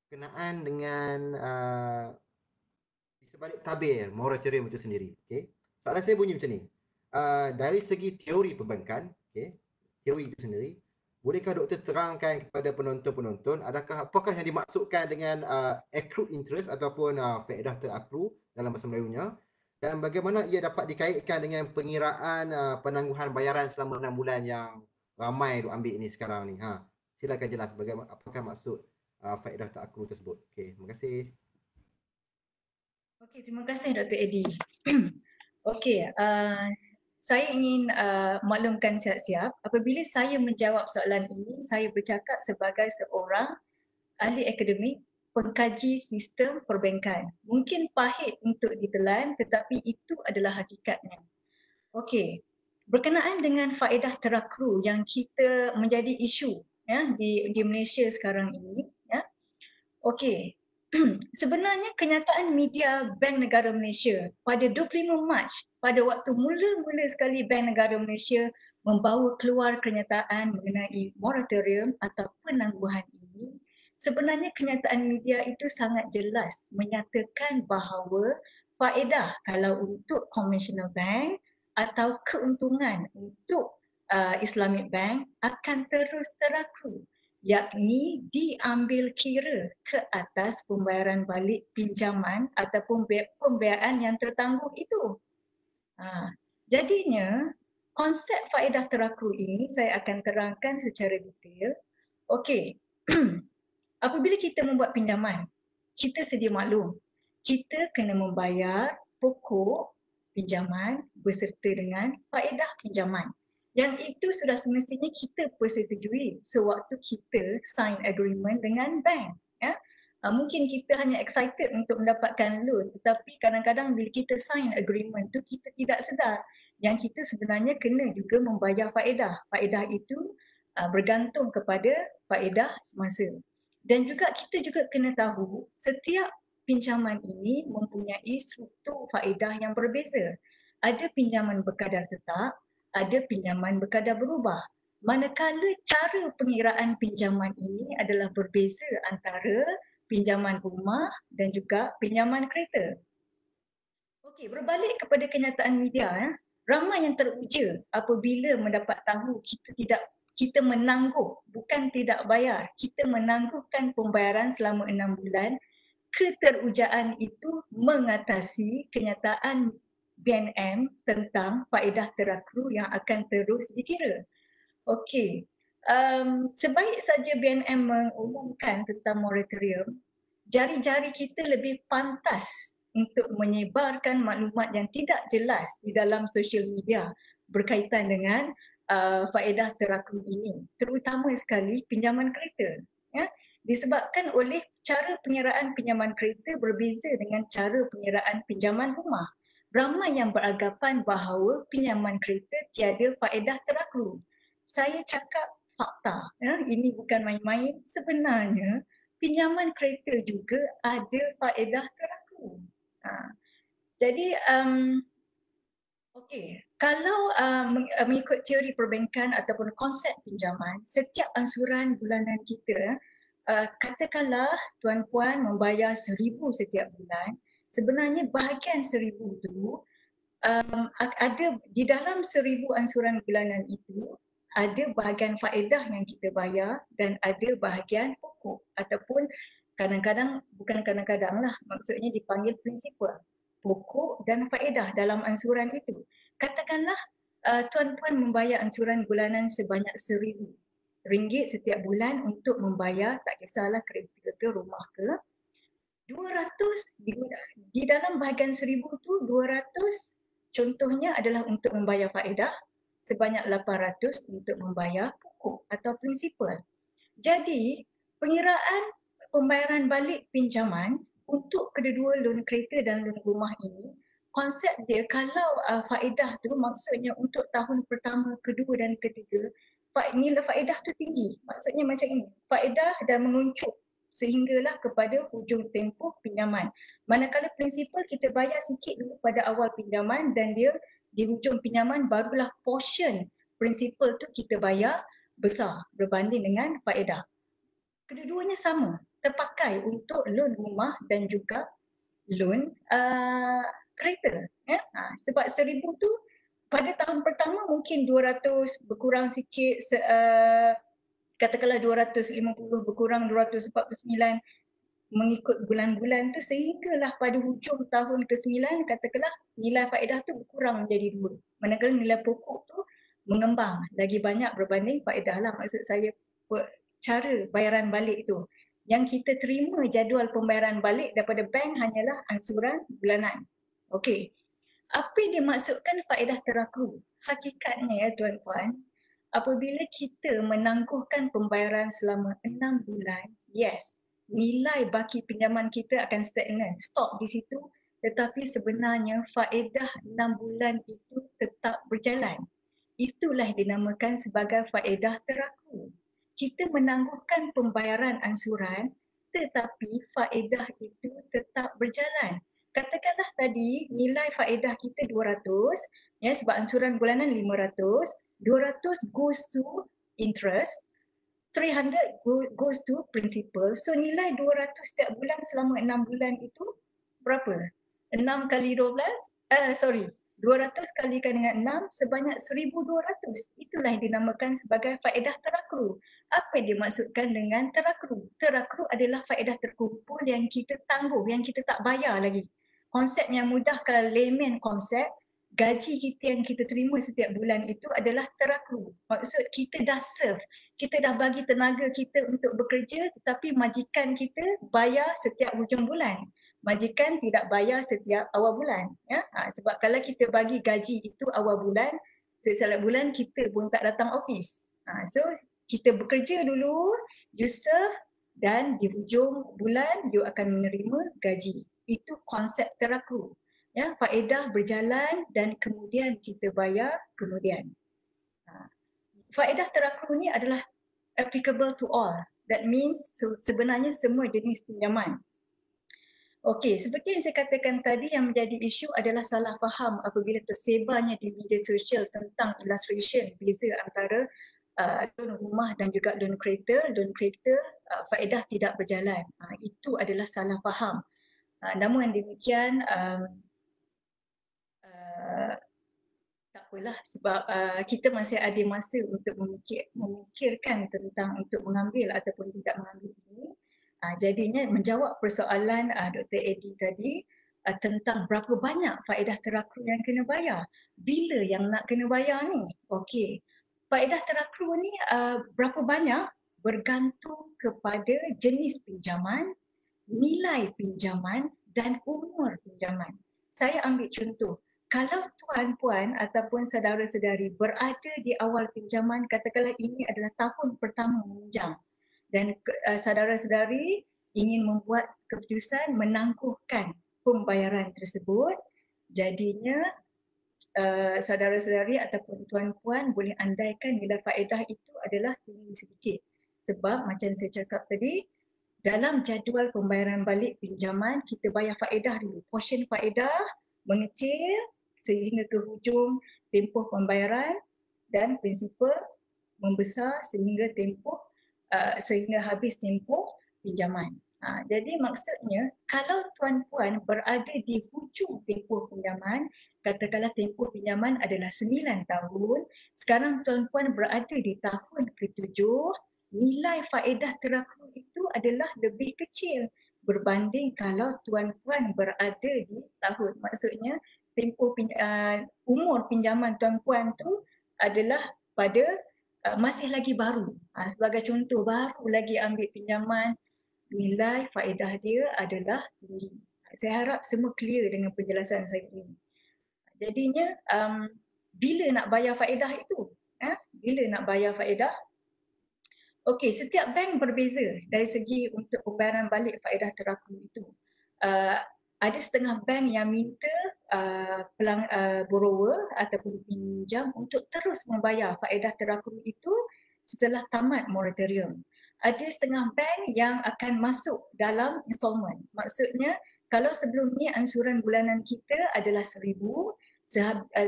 berkenaan dengan di sebalik tabir moratorium itu sendiri. Okey, soalan saya bunyi macam ni. Dari segi teori perbankan, okey, teori itu sendiri, bolehkah doktor terangkan kepada penonton-penonton apakah yang dimaksudkan dengan accrued interest ataupun faedah terakkru dalam bahasa Melayunya, dan bagaimana ia dapat dikaitkan dengan pengiraan penangguhan bayaran selama 6 bulan yang ramai duk ambil ini sekarang ni. Silakan jelas bagaimana, apakah maksud faedah terakkru tersebut. Okey, terima kasih. Okey, terima kasih Dr. Eddie. Okey, saya ingin maklumkan siap-siap, apabila saya menjawab soalan ini, saya bercakap sebagai seorang ahli akademik, pengkaji sistem perbankan. Mungkin pahit untuk ditelan, tetapi itu adalah hakikatnya. Okey, berkenaan dengan faedah terakkru yang kita menjadi isu ya di Malaysia sekarang ini, ya. Okey. Sebenarnya kenyataan media Bank Negara Malaysia pada 25 Mac, pada waktu mula-mula sekali Bank Negara Malaysia membawa keluar kenyataan mengenai moratorium atau penangguhan ini, sebenarnya kenyataan media itu sangat jelas menyatakan bahawa faedah kalau untuk conventional bank atau keuntungan untuk Islamic Bank akan terus terakkru. yakni diambil kira ke atas pembayaran balik pinjaman ataupun pembiayaan yang tertangguh itu. Jadinya konsep faedah teraku ini saya akan terangkan secara detail. Okey, apabila kita membuat pinjaman, kita sedia maklum, kita kena membayar pokok pinjaman beserta dengan faedah pinjaman. Yang itu sudah semestinya kita persetujui sewaktu kita sign agreement dengan bank. Ya? Mungkin kita hanya excited untuk mendapatkan loan, tetapi kadang-kadang bila kita sign agreement tu kita tidak sedar yang kita sebenarnya kena juga membayar faedah. Faedah itu bergantung kepada faedah semasa. Dan juga kita juga kena tahu setiap pinjaman ini mempunyai struktur faedah yang berbeza. Ada pinjaman berkadar tetap, ada pinjaman berkadar berubah. Manakala cara pengiraan pinjaman ini adalah berbeza antara pinjaman rumah dan juga pinjaman kereta. Okey, berbalik kepada kenyataan media, ramai yang teruja apabila mendapat tahu kita menangguh, bukan tidak bayar, kita menangguhkan pembayaran selama 6 bulan. Keterujaan itu mengatasi kenyataan BNM tentang faedah terakru yang akan terus dikira. Okey, sebaik saja BNM mengumumkan tentang moratorium, jari-jari kita lebih pantas untuk menyebarkan maklumat yang tidak jelas di dalam sosial media berkaitan dengan faedah terakum ini, terutama sekali pinjaman kereta. Ya? Disebabkan oleh cara penyeraan pinjaman kereta berbeza dengan cara penyeraan pinjaman rumah. Ramai yang beranggapan bahawa pinjaman kereta tiada faedah terakum. Saya cakap fakta, ya? Ini bukan main-main. Sebenarnya pinjaman kereta juga ada faedah terakum. Jadi, okey, kalau mengikut teori perbankan ataupun konsep pinjaman, setiap ansuran bulanan kita, katakanlah tuan-puan membayar 1,000 setiap bulan, sebenarnya bahagian 1,000 itu ada di dalam 1,000 ansuran bulanan itu, ada bahagian faedah yang kita bayar dan ada bahagian pokok ataupun kadang-kadang, bukan kadang-kadang lah, maksudnya dipanggil prinsipal, pokok dan faedah dalam ansuran itu. Katakanlah tuan-puan membayar ansuran bulanan sebanyak RM1,000 setiap bulan untuk membayar, tak kisahlah kereta ke rumah ke, 200 di dalam bahagian 1,000 tu 200 contohnya adalah untuk membayar faedah, sebanyak 800 untuk membayar pokok atau prinsipal. Jadi, pengiraan pembayaran balik pinjaman untuk kedua-dua loan kereta dan loan rumah ini, konsep dia kalau faedah tu maksudnya untuk tahun pertama, kedua dan ketiga, nilai faedah tu tinggi. Maksudnya macam ini, faedah dah menguncup sehinggalah kepada hujung tempoh pinjaman. Manakala prinsipal kita bayar sikit dulu pada awal pinjaman dan dia di hujung pinjaman barulah portion prinsipal tu kita bayar besar berbanding dengan faedah. Kedua-duanya sama, terpakai untuk loan rumah dan juga loan kereta. Ya? Sebab 1,000 tu pada tahun pertama mungkin 200 berkurang sikit, katakanlah 250 berkurang 249 mengikut bulan-bulan tu sehinggalah pada hujung tahun ke-9 katakanlah nilai faedah tu berkurang menjadi 2. Manakala nilai pokok tu mengembang lagi banyak berbanding faedah lah. Maksud saya cara bayaran balik tu. Yang kita terima jadual pembayaran balik daripada bank hanyalah ansuran bulanan. Okey. Apa yang dimaksudkan faedah teraku? Hakikatnya ya tuan-puan, apabila kita menangguhkan pembayaran selama 6 bulan, yes, nilai baki pinjaman kita akan stagnan, stop di situ, tetapi sebenarnya faedah 6 bulan itu tetap berjalan. Itulah dinamakan sebagai faedah teraku. Kita menangguhkan pembayaran ansuran tetapi faedah itu tetap berjalan. Katakanlah tadi nilai faedah kita 200, ya, sebab ansuran bulanan 500, 200 goes to interest, 300 goes to principal. So nilai 200 setiap bulan selama 6 bulan itu berapa? 6 kali 12? 200 kalikan dengan 6 sebanyak 1,200. Itulah yang dinamakan sebagai faedah terakru. Apa yang dimaksudkan dengan terakru? Terakru adalah faedah terkumpul yang kita tangguh, yang kita tak bayar lagi. Konsep yang mudah, kalau layman konsep, gaji kita yang kita terima setiap bulan itu adalah terakru. Maksud kita dah serve, kita dah bagi tenaga kita untuk bekerja, tetapi majikan kita bayar setiap hujung bulan. Majikan tidak bayar setiap awal bulan, ya. Sebab kalau kita bagi gaji itu awal bulan, setiap bulan kita pun tak datang office. So kita bekerja dulu, you serve, dan di hujung bulan you akan menerima gaji. Itu konsep terakru. Ya, faedah berjalan dan kemudian kita bayar kemudian. Faedah terakru ni adalah applicable to all. That means sebenarnya semua jenis pinjaman. Okey, seperti yang saya katakan tadi, yang menjadi isu adalah salah faham apabila tersebarnya di media sosial tentang illustration beza antara loan rumah dan juga loan kereta. Loan kereta faedah tidak berjalan. Itu adalah salah faham. Namun demikian tak apalah, sebab kita masih ada masa untuk memikirkan tentang untuk mengambil ataupun tidak mengambil ini. Jadinya menjawab persoalan Dr. Eddie tadi tentang berapa banyak faedah terakru yang kena bayar. Bila yang nak kena bayar ni? Okey. Faedah terakru ni berapa banyak bergantung kepada jenis pinjaman, nilai pinjaman dan umur pinjaman. Saya ambil contoh. Kalau tuan-puan ataupun saudara-saudari berada di awal pinjaman, katakanlah ini adalah tahun pertama meminjam, dan saudara-saudari ingin membuat keputusan menangguhkan pembayaran tersebut, jadinya saudara-saudari ataupun tuan-puan boleh andaikan nilai faedah itu adalah tinggi sedikit. Sebab macam saya cakap tadi, dalam jadual pembayaran balik pinjaman, kita bayar faedah dulu. Portion faedah mengecil sehingga ke hujung tempoh pembayaran, dan prinsipal membesar sehingga sehingga habis tempoh pinjaman. Jadi maksudnya, kalau tuan-puan berada di hujung tempoh pinjaman, katakanlah tempoh pinjaman adalah 9 tahun, sekarang tuan-puan berada di tahun ke-7, nilai faedah terakru itu adalah lebih kecil berbanding kalau tuan-puan berada di tahun. Maksudnya tempoh umur pinjaman tuan-puan tu adalah pada masih lagi baru. Sebagai contoh, baru lagi ambil pinjaman, nilai faedah dia adalah tinggi. Saya harap semua clear dengan penjelasan saya ini. Jadinya bila nak bayar faedah itu? Bila nak bayar faedah? Okey, setiap bank berbeza dari segi untuk pembayaran balik faedah terakru itu. Ada setengah bank yang minta borrower ataupun pinjam untuk terus membayar faedah terakru itu setelah tamat moratorium. Ada setengah bank yang akan masuk dalam installment. Maksudnya, kalau sebelum ni ansuran bulanan kita adalah 1,000,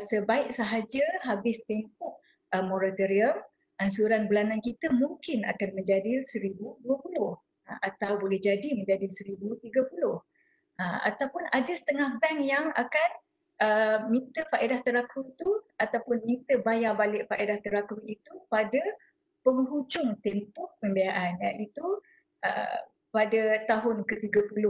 sebaik sahaja habis tempoh moratorium, ansuran bulanan kita mungkin akan menjadi 1,020 atau boleh jadi menjadi 1,030. Ataupun ada setengah bank yang akan minta faedah terakru itu ataupun minta bayar balik faedah terakru itu pada penghujung tempoh pembiayaan, iaitu pada tahun ke-30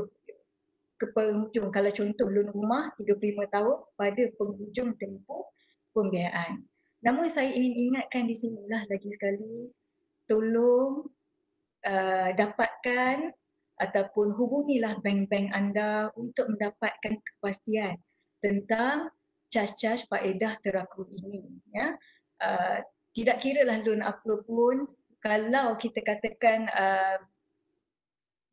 ke penghujung. Kalau contoh loan rumah 35 tahun pada penghujung tempoh pembiayaan. Namun saya ingin ingatkan di sinilah lagi sekali, tolong dapatkan ataupun hubungilah bank-bank anda untuk mendapatkan kepastian tentang cas-cas faedah terakru ini. Ya. Tidak kiralah loan apa pun, kalau kita katakan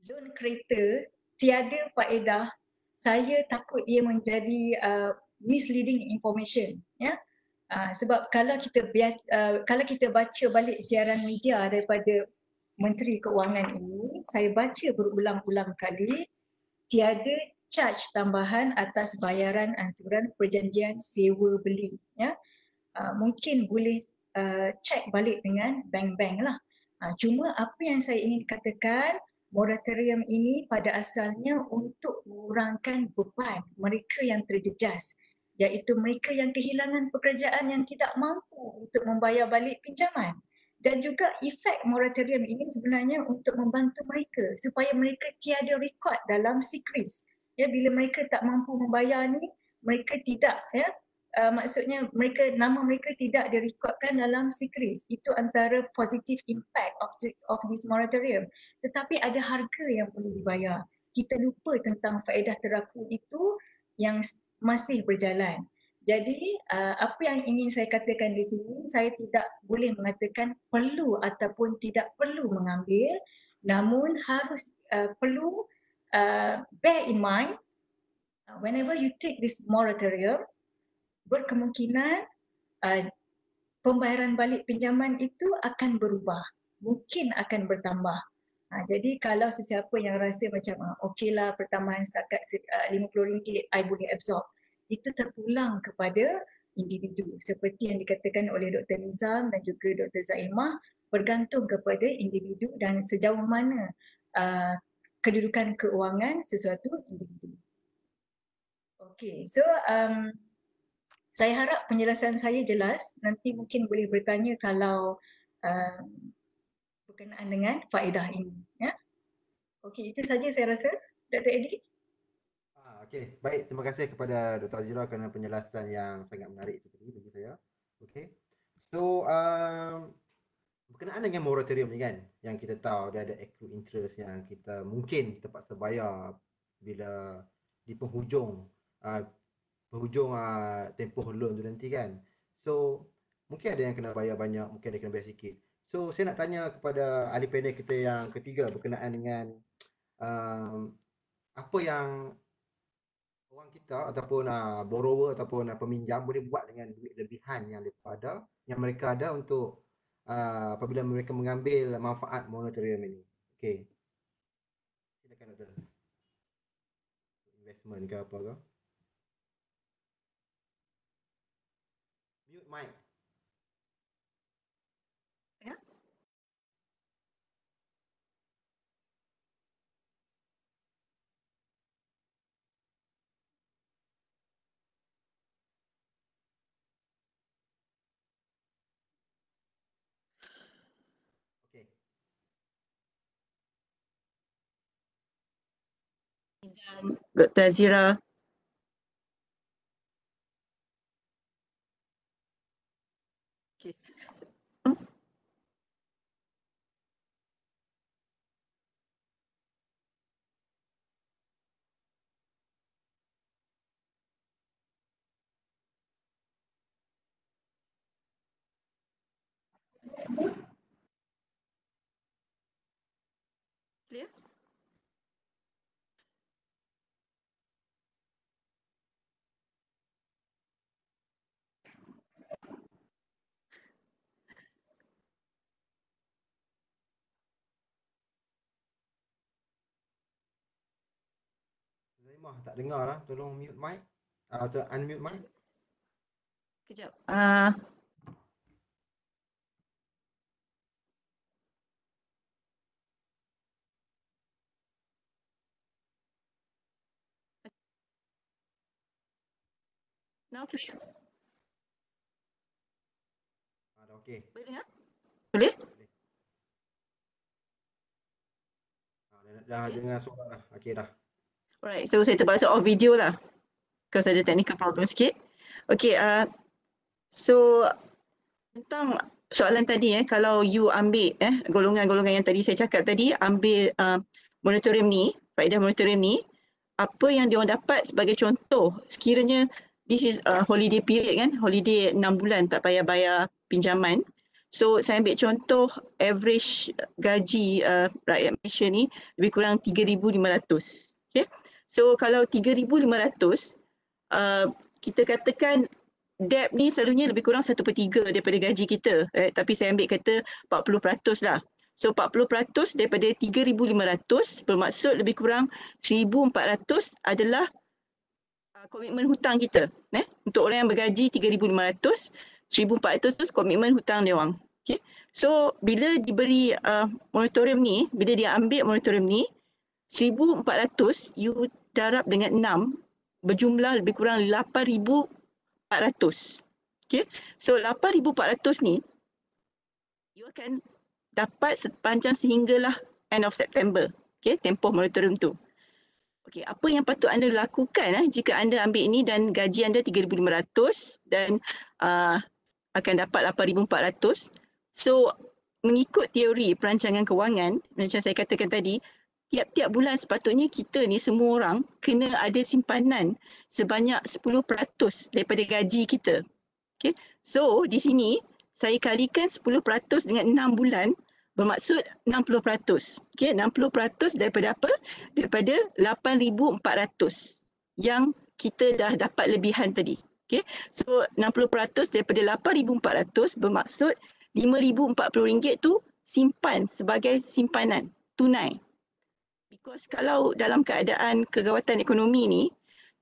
loan kereta tiada faedah, saya takut ia menjadi misleading information. Ya. Sebab kalau kita baca balik siaran media daripada Menteri Keuangan ini, saya baca berulang-ulang kali, tiada charge tambahan atas bayaran ansuran perjanjian sewa beli. Ya. Mungkin boleh cek balik dengan bank-bank lah. Cuma apa yang saya ingin katakan, moratorium ini pada asalnya untuk mengurangkan beban mereka yang terjejas iaitu mereka yang kehilangan pekerjaan yang tidak mampu untuk membayar balik pinjaman. Dan juga efek moratorium ini sebenarnya untuk membantu mereka supaya mereka tiada rekod dalam SECRIS. Ya, bila mereka tak mampu membayar ni, mereka tidak, ya, maksudnya nama mereka tidak direkodkan dalam SECRIS. Itu antara positive impact of this moratorium. Tetapi ada harga yang perlu dibayar. Kita lupa tentang faedah teraku itu yang masih berjalan. Jadi apa yang ingin saya katakan di sini, saya tidak boleh mengatakan perlu ataupun tidak perlu mengambil, namun harus perlu bear in mind whenever you take this moratorium, berkemungkinan pembayaran balik pinjaman itu akan berubah, mungkin akan bertambah. Jadi kalau sesiapa yang rasa macam okeylah pertambahan setakat RM50 I boleh absorb, itu terpulang kepada individu seperti yang dikatakan oleh Dr. Nizam dan juga Dr. Zaimah, bergantung kepada individu dan sejauh mana kedudukan keuangan sesuatu individu. Okey, so saya harap penjelasan saya jelas. Nanti mungkin boleh bertanya kalau berkenaan dengan faedah ini. Ya? Okey, itu saja saya rasa, Dr. Eddie. Okey, baik. Terima kasih kepada Dr. Azira kerana penjelasan yang sangat menarik itu tadi bagi saya. Okey. So, berkenaan dengan moratorium ni kan, yang kita tahu dia ada accrued interest yang kita mungkin terpaksa bayar bila di penghujung tempoh loan tu nanti kan. So, mungkin ada yang kena bayar banyak, mungkin ada yang kena bayar sikit. So, saya nak tanya kepada ahli panel kita yang ketiga berkenaan dengan apa yang orang kita ataupun borrower ataupun peminjam boleh buat dengan duit lebihan yang mereka ada untuk apabila mereka mengambil manfaat moratorium ini. Okey. Silakan Doktor. Investment ke apa ke? Mute mic. Ya. Okey. Dr. Azira. Okay. Clear? Zaimah tak dengar lah. Tolong mute mic. Atau unmute mic. Kejap. Now clear? Dah okey. Boleh dengar? Boleh? Dah dengar suara dah. Okey dah. Alright, so saya terpaksa off video lah. Because ada technical problem sikit. Okay, so tentang soalan tadi kalau you ambil golongan-golongan yang tadi saya cakap tadi, ambil moratorium ni, faedah moratorium ni, apa yang diorang dapat sebagai contoh, sekiranya this is holiday period kan, holiday 6 bulan tak payah bayar pinjaman. So saya ambil contoh average gaji rakyat Malaysia ni lebih kurang 3,500. Okay? So kalau 3,500, kita katakan debt ni selalunya lebih kurang 1/3 daripada gaji kita. Tapi saya ambil kata 40% lah. So 40% daripada 3,500 bermaksud lebih kurang 1,400 adalah komitmen hutang kita. Untuk orang yang bergaji 3,500, 1,400 tu komitmen hutang dia orang. Okay. So bila diberi moratorium ni, bila dia ambil moratorium ni, 1,400 you darab dengan 6 berjumlah lebih kurang 8,000 8,400. Okay. So 8,400 ni you akan dapat sepanjang sehinggalah end of September. Okay, tempoh moratorium tu. Okay, apa yang patut anda lakukan jika anda ambil ini dan gaji anda 3,500 dan akan dapat 8,400. So mengikut teori perancangan kewangan, macam saya katakan tadi, tiap-tiap bulan sepatutnya kita ni semua orang kena ada simpanan sebanyak 10% daripada gaji kita. Okay. So di sini saya kalikan 10% dengan 6 bulan bermaksud 60%. Okay, 60% daripada apa? Daripada 8,400 yang kita dah dapat lebihan tadi. Okay, so 60% daripada 8,400 bermaksud RM5,040 tu simpan sebagai simpanan tunai. Because kalau dalam keadaan kegawatan ekonomi ni,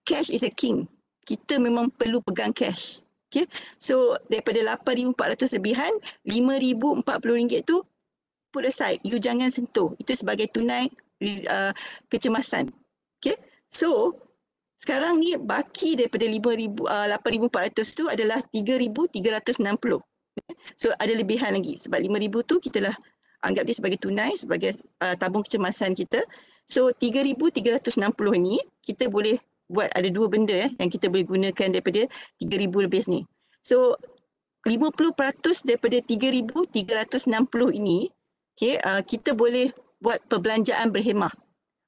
cash is a king. Kita memang perlu pegang cash. Okay, so daripada 8,400 lebihan, RM5,040 tu put aside, you jangan sentuh. Itu sebagai tunai kecemasan. Okay, so sekarang ni baki daripada 8,400 tu adalah 3,360. So ada lebihan lagi sebab 5,000 tu kita lah anggap dia sebagai tunai, sebagai tabung kecemasan kita. So 3,360 ni kita boleh buat ada dua benda yang kita boleh gunakan daripada 3,000 lebih ni. So 50% daripada 3,360 ini, okay, kita boleh buat perbelanjaan berhemah.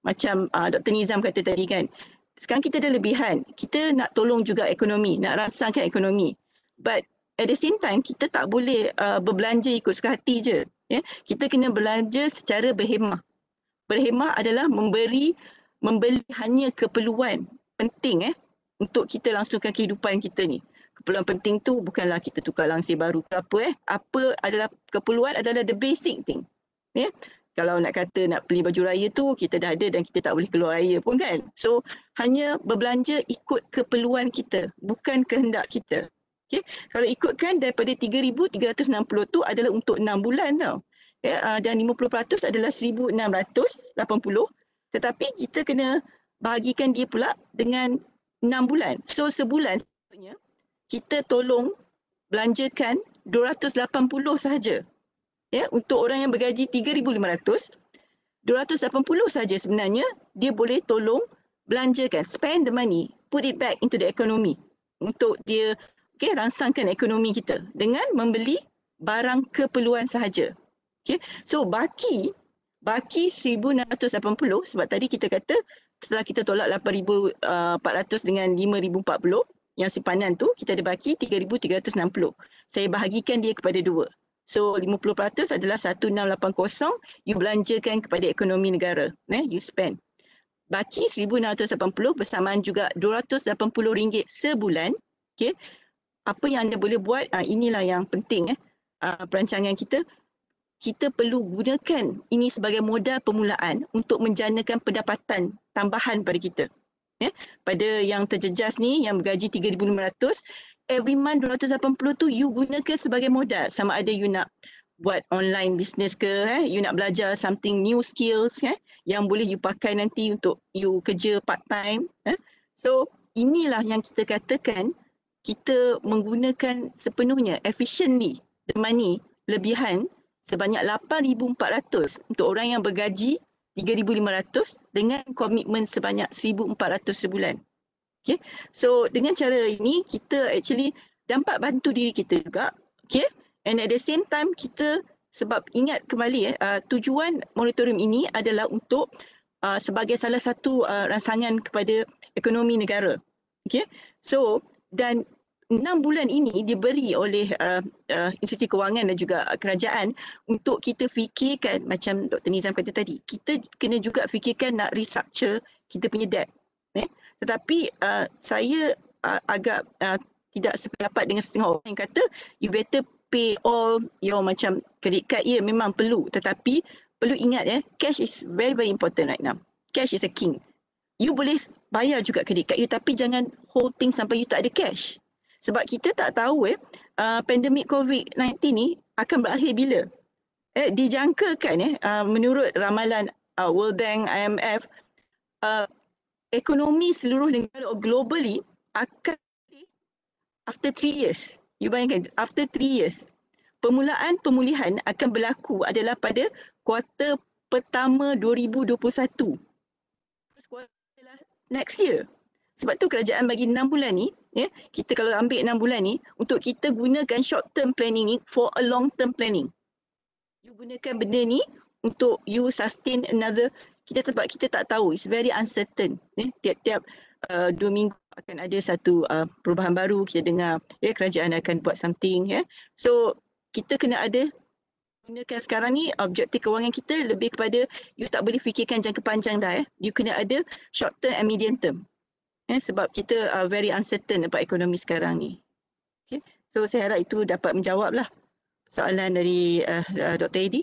Macam Dr. Nizam kata tadi kan, sekarang kita ada lebihan, kita nak tolong juga ekonomi, nak rangsangkan ekonomi. But at the same time, kita tak boleh berbelanja ikut suka hati je. Yeah? Kita kena belanja secara berhemah. Berhemah adalah membeli hanya keperluan penting untuk kita langsungkan kehidupan kita ni. Keperluan penting tu bukanlah kita tukar langsir baru ke apa. Apa adalah keperluan adalah the basic thing. Yeah? Kalau nak kata nak beli baju raya tu kita dah ada dan kita tak boleh keluar raya pun kan. So hanya berbelanja ikut keperluan kita, bukan kehendak kita. Okay? Kalau ikutkan daripada 3,360 tu adalah untuk 6 bulan tau. Ya, dan 50% adalah 1,680. Tetapi kita kena bahagikan dia pula dengan 6 bulan. So sebulan kita tolong belanjakan 280 sahaja. Ya, untuk orang yang bergaji 3,500, 280 saja sebenarnya dia boleh tolong belanjakan, spend the money, put it back into the economy untuk dia rangsangkan ekonomi kita dengan membeli barang keperluan sahaja. Okay. So baki 1,680 sebab tadi kita kata setelah kita tolak 8,400 dengan 5,040 yang simpanan tu kita ada baki 3,360. Saya bahagikan dia kepada 2. So 50% adalah 1,680 you belanjakan kepada ekonomi negara. You spend. Baki 1,680 bersamaan juga RM280 sebulan. Okay. Apa yang anda boleh buat, inilah yang penting perancangan kita. Kita perlu gunakan ini sebagai modal permulaan untuk menjanakan pendapatan tambahan pada kita. Pada yang terjejas ni, yang bergaji 3,500, every month 280 tu you gunakan sebagai modal. Sama ada you nak buat online business ke, you nak belajar something new skills yang boleh you pakai nanti untuk you kerja part time. So inilah yang kita katakan kita menggunakan sepenuhnya efficiently the money lebihan sebanyak 8,400 untuk orang yang bergaji 3,500 dengan komitmen sebanyak 1,400 sebulan. Okay. So dengan cara ini kita actually dapat bantu diri kita juga. Okay. And at the same time kita, sebab ingat kembali tujuan moratorium ini adalah untuk sebagai salah satu rangsangan kepada ekonomi negara. Okay. So dan 6 bulan ini diberi oleh institusi kewangan dan juga kerajaan untuk kita fikirkan macam Dr. Nizam kata tadi, kita kena juga fikirkan nak restructure kita punya debt. Tetapi saya agak tidak sependapat dengan setengah orang yang kata you better pay all your macam credit card. Ya, memang perlu, tetapi perlu ingat cash is very very important right now. Cash is a king. You boleh bayar juga credit card you tapi jangan hold things sampai you tak ada cash. Sebab kita tak tahu pandemik COVID-19 ni akan berakhir bila. Dijangkakan menurut ramalan World Bank, IMF, ekonomi seluruh negara globally akan After 3 years. You bayangkan, after 3 years. Permulaan pemulihan akan berlaku adalah pada kuartal pertama 2021. First quarter adalah next year. Sebab tu kerajaan bagi 6 bulan ni, ya, kita kalau ambil 6 bulan ni, untuk kita gunakan short term planning ni for a long term planning. You gunakan benda ni untuk you sustain another, sebab kita tak tahu, it's very uncertain. Tiap-tiap 2 minggu akan ada satu perubahan baru, kita dengar ya kerajaan akan buat something ya. So kita kena ada gunakan sekarang ni objektif kewangan kita lebih kepada you tak boleh fikirkan jangka panjang dah you kena ada short term and medium term sebab kita very uncertain about ekonomi sekarang ni. Okay. So saya harap itu dapat menjawab lah soalan dari Dr. Edi.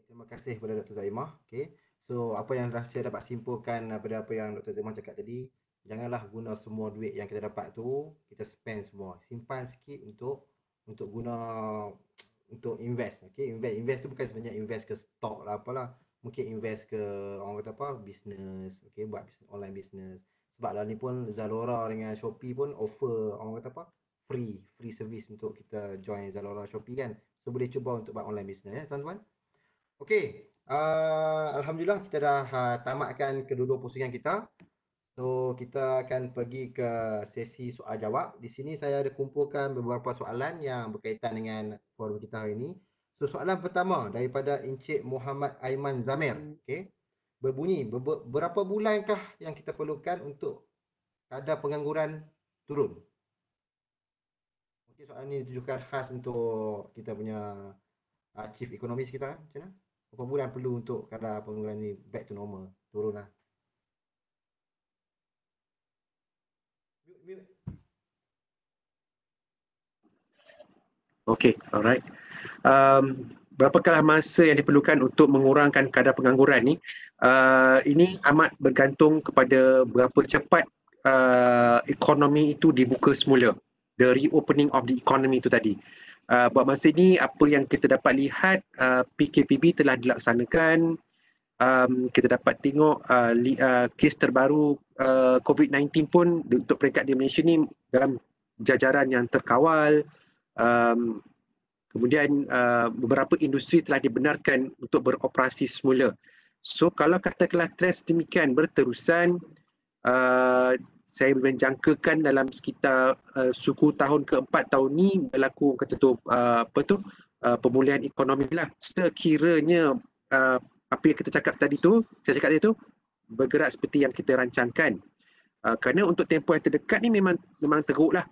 Terima kasih kepada Dr. Zaimah. Okay. So apa yang saya dapat simpulkan daripada apa yang Dr. Zaimah cakap tadi, janganlah guna semua duit yang kita dapat tu kita spend semua. Simpan sikit untuk guna untuk invest. Okay, invest tu bukan sebenarnya invest ke stok lah apalah. Mungkin invest ke orang kata apa, business. Okay, buat online business. Sebab lah ni pun Zalora dengan Shopee pun offer orang kata apa, free service untuk kita join Zalora Shopee kan. So boleh cuba untuk buat online business ya tuan-tuan. Okay, alhamdulillah kita dah tamatkan kedua-dua pusingan kita. So kita akan pergi ke sesi soal jawab. Di sini saya ada kumpulkan beberapa soalan yang berkaitan dengan forum kita hari ini. So soalan pertama daripada Encik Muhammad Aiman Zamir. Okay. Berbunyi, berapa bulankah yang kita perlukan untuk kadar pengangguran turun? Okay, soalan ini ditujukan khas untuk kita punya chief economist kita. Macam mana? Berapa bulan perlu untuk kadar pengangguran ni back to normal, turun lah. Okay, alright. Berapakah masa yang diperlukan untuk mengurangkan kadar pengangguran ni? Ini amat bergantung kepada berapa cepat ekonomi itu dibuka semula. The reopening of the economy itu tadi. Buat masa ini, apa yang kita dapat lihat, PKPB telah dilaksanakan. Kita dapat tengok kes terbaru COVID-19 pun untuk peringkat di Malaysia ni dalam jajaran yang terkawal. Kemudian beberapa industri telah dibenarkan untuk beroperasi semula. So kalau katakanlah trend demikian berterusan, saya menjangkakan dalam sekitar suku tahun keempat tahun ni berlaku kata tu pemulihan ekonomi lah. Sekiranya apa yang kita cakap tadi tu, saya cakap tadi tu bergerak seperti yang kita rancangkan. Kerana untuk tempoh yang terdekat ni memang teruk lah.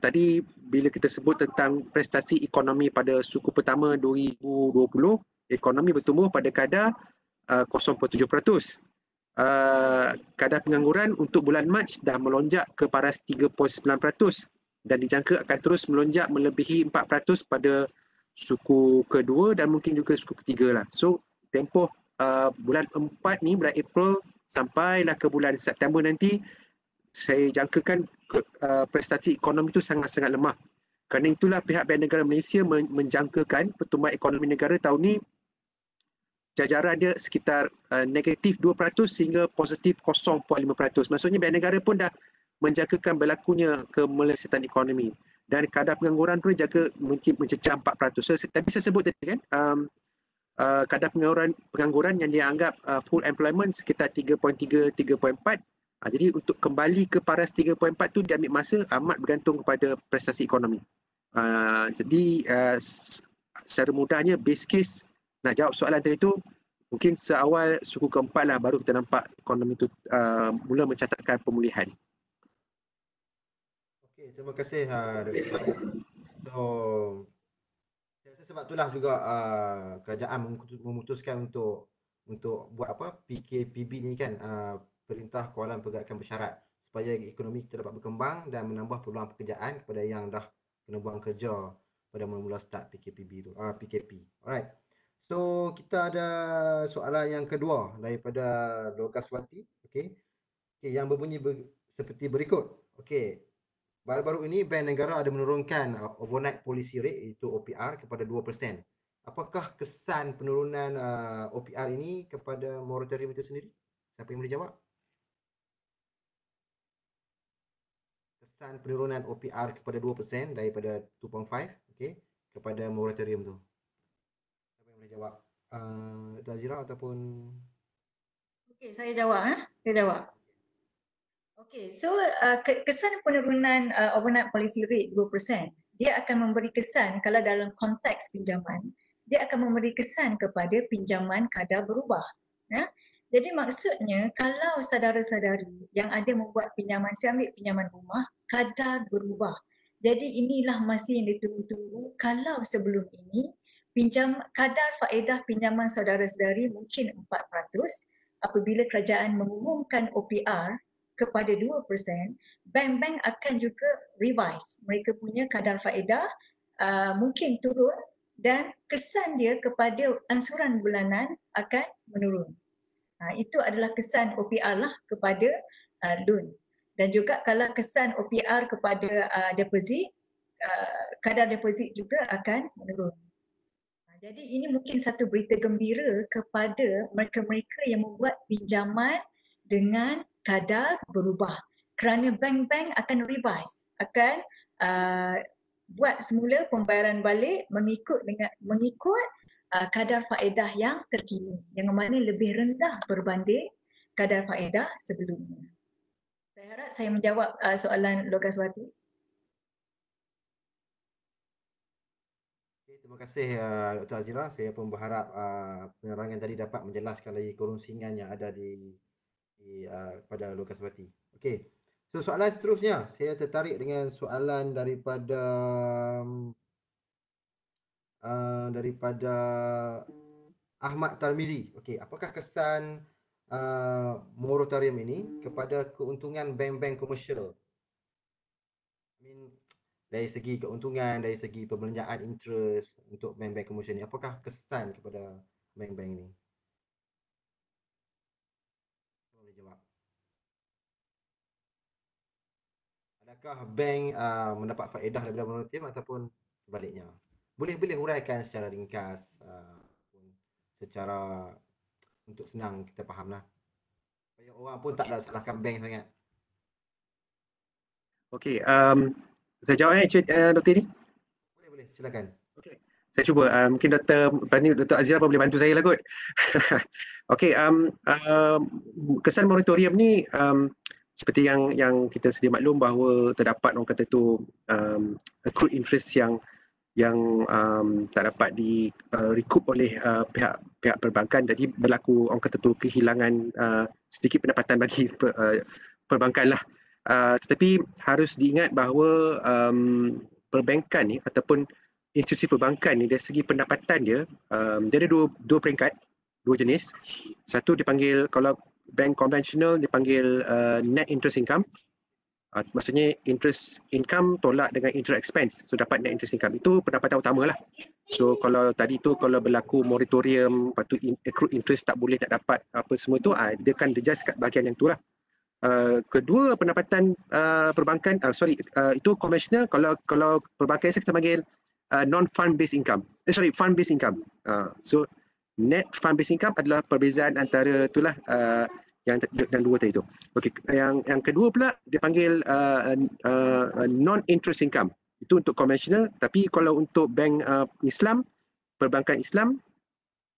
Tadi bila kita sebut tentang prestasi ekonomi pada suku pertama 2020, ekonomi bertumbuh pada kadar 0.7%. Kadar pengangguran untuk bulan Mac dah melonjak ke paras 3.9% dan dijangka akan terus melonjak melebihi 4% pada suku kedua dan mungkin juga suku ketiga lah. So tempoh bulan 4 ni, bulan April sampailah ke bulan September nanti, saya jangkakan prestasi ekonomi itu sangat-sangat lemah. Kerana itulah pihak Bank Negara Malaysia menjangkakan pertumbuhan ekonomi negara tahun ni jajaran dia sekitar negatif 2% hingga positif 0.5%. Maksudnya Bank Negara pun dah menjangkakan berlakunya kemelesetan ekonomi. Dan kadar pengangguran pun jaga mungkin mencecah 4%. Tapi saya sebut tadi kan, kadar pengangguran yang dianggap full employment sekitar 3.3, 3.4. Jadi untuk kembali ke paras 3.4 tu dia ambil masa, amat bergantung kepada prestasi ekonomi. Jadi secara mudahnya base case nak jawab soalan tadi tu, mungkin seawal suku keempat lah baru kita nampak ekonomi tu mula mencatatkan pemulihan. Okey, terima kasih Dr. So sebab itulah juga kerajaan memutuskan untuk buat apa, PKPB ni kan, Perintah Kawalan Pergerakan Bersyarat, supaya ekonomi kita dapat berkembang dan menambah peluang pekerjaan kepada yang dah kena buang kerja pada mula-mula start PKPB tu, PKP. Alright. So kita ada soalan yang kedua daripada Lokaswati, okey. Yang berbunyi seperti berikut. Okey. Baru-baru ini Bank Negara ada menurunkan overnight policy rate iaitu OPR kepada 2%. Apakah kesan penurunan OPR ini kepada moratorium itu sendiri? Siapa yang boleh jawab? kesan penurunan OPR kepada 2% daripada 2.5, okey, kepada moratorium tu? Siapa yang boleh jawab? Dr. Azira ataupun Okey, saya jawab. Saya jawab. Okey, so kesan penurunan overnight policy rate 2%, dia akan memberi kesan kalau dalam konteks pinjaman, dia akan memberi kesan kepada pinjaman kadar berubah. Ya? Jadi maksudnya kalau saudara-saudari yang ada membuat pinjaman, saya ambil pinjaman rumah, kadar berubah. Jadi inilah masih yang ditunggu-tunggu. Kalau sebelum ini kadar faedah pinjaman saudara-saudari mungkin 4%, apabila kerajaan mengumumkan OPR kepada 2%, bank-bank akan juga revise mereka punya kadar faedah, mungkin turun dan kesan dia kepada ansuran bulanan akan menurun. Itu adalah kesan OPR lah kepada loan. Dan juga kalau kesan OPR kepada deposit, kadar deposit juga akan menurun. Jadi ini mungkin satu berita gembira kepada mereka-mereka yang membuat pinjaman dengan kadar berubah, kerana bank-bank akan revise, akan buat semula pembayaran balik mengikut kadar faedah yang terkini, yang mana lebih rendah berbanding kadar faedah sebelumnya. Saya harap saya menjawab soalan Lokaswati. Terima kasih Dr. Azira. Saya pun berharap penerangan tadi dapat menjelaskan lagi kerunsingan yang ada pada Lokaswati. Okey. So soalan seterusnya, saya tertarik dengan soalan daripada Ahmad Tarmizi. Okey, apakah kesan moratorium ini kepada keuntungan bank-bank komersial? Dari segi keuntungan, dari segi perbelanjaan interest untuk bank-bank komersial ni, apakah kesan kepada bank-bank ini? Boleh jawab. Adakah bank mendapat faedah daripada moratorium ataupun sebaliknya? Boleh huraikan secara ringkas, secara untuk senang kita fahamlah. Supaya orang pun tak nak salahkan bank sangat. Okey, saya jawab Dr. Edi? Boleh, silakan. Okey. Saya cuba, mungkin Dr. Azira pun boleh bantu saya lah kot. Okey, kesan moratorium ni seperti yang kita sedia maklum bahawa terdapat orang kata tu accrued interest yang tak dapat recoup oleh pihak perbankan, jadi berlaku orang kata tu kehilangan sedikit pendapatan bagi perbankan lah. Tetapi harus diingat bahawa perbankan ni ataupun institusi perbankan ni dari segi pendapatan dia ada dua peringkat, dua jenis. Satu dipanggil, kalau bank konvensional dipanggil net interest income. Maksudnya interest income tolak dengan interest expense, so dapat net interest income. Itu pendapatan utama lah. So kalau tadi tu kalau berlaku moratorium, lepas tu accrued interest tak boleh nak dapat apa semua tu, dia kan adjust kat bahagian yang tu lah. Kedua pendapatan perbankan, itu konvensional. Kalau perbankan kita panggil non-fund based income. Fund based income. So net fund based income adalah perbezaan antara itulah yang dua tadi tu. Okey, yang kedua pula dipanggil non-interest income. Itu untuk konvensional, tapi kalau untuk bank Islam, perbankan Islam,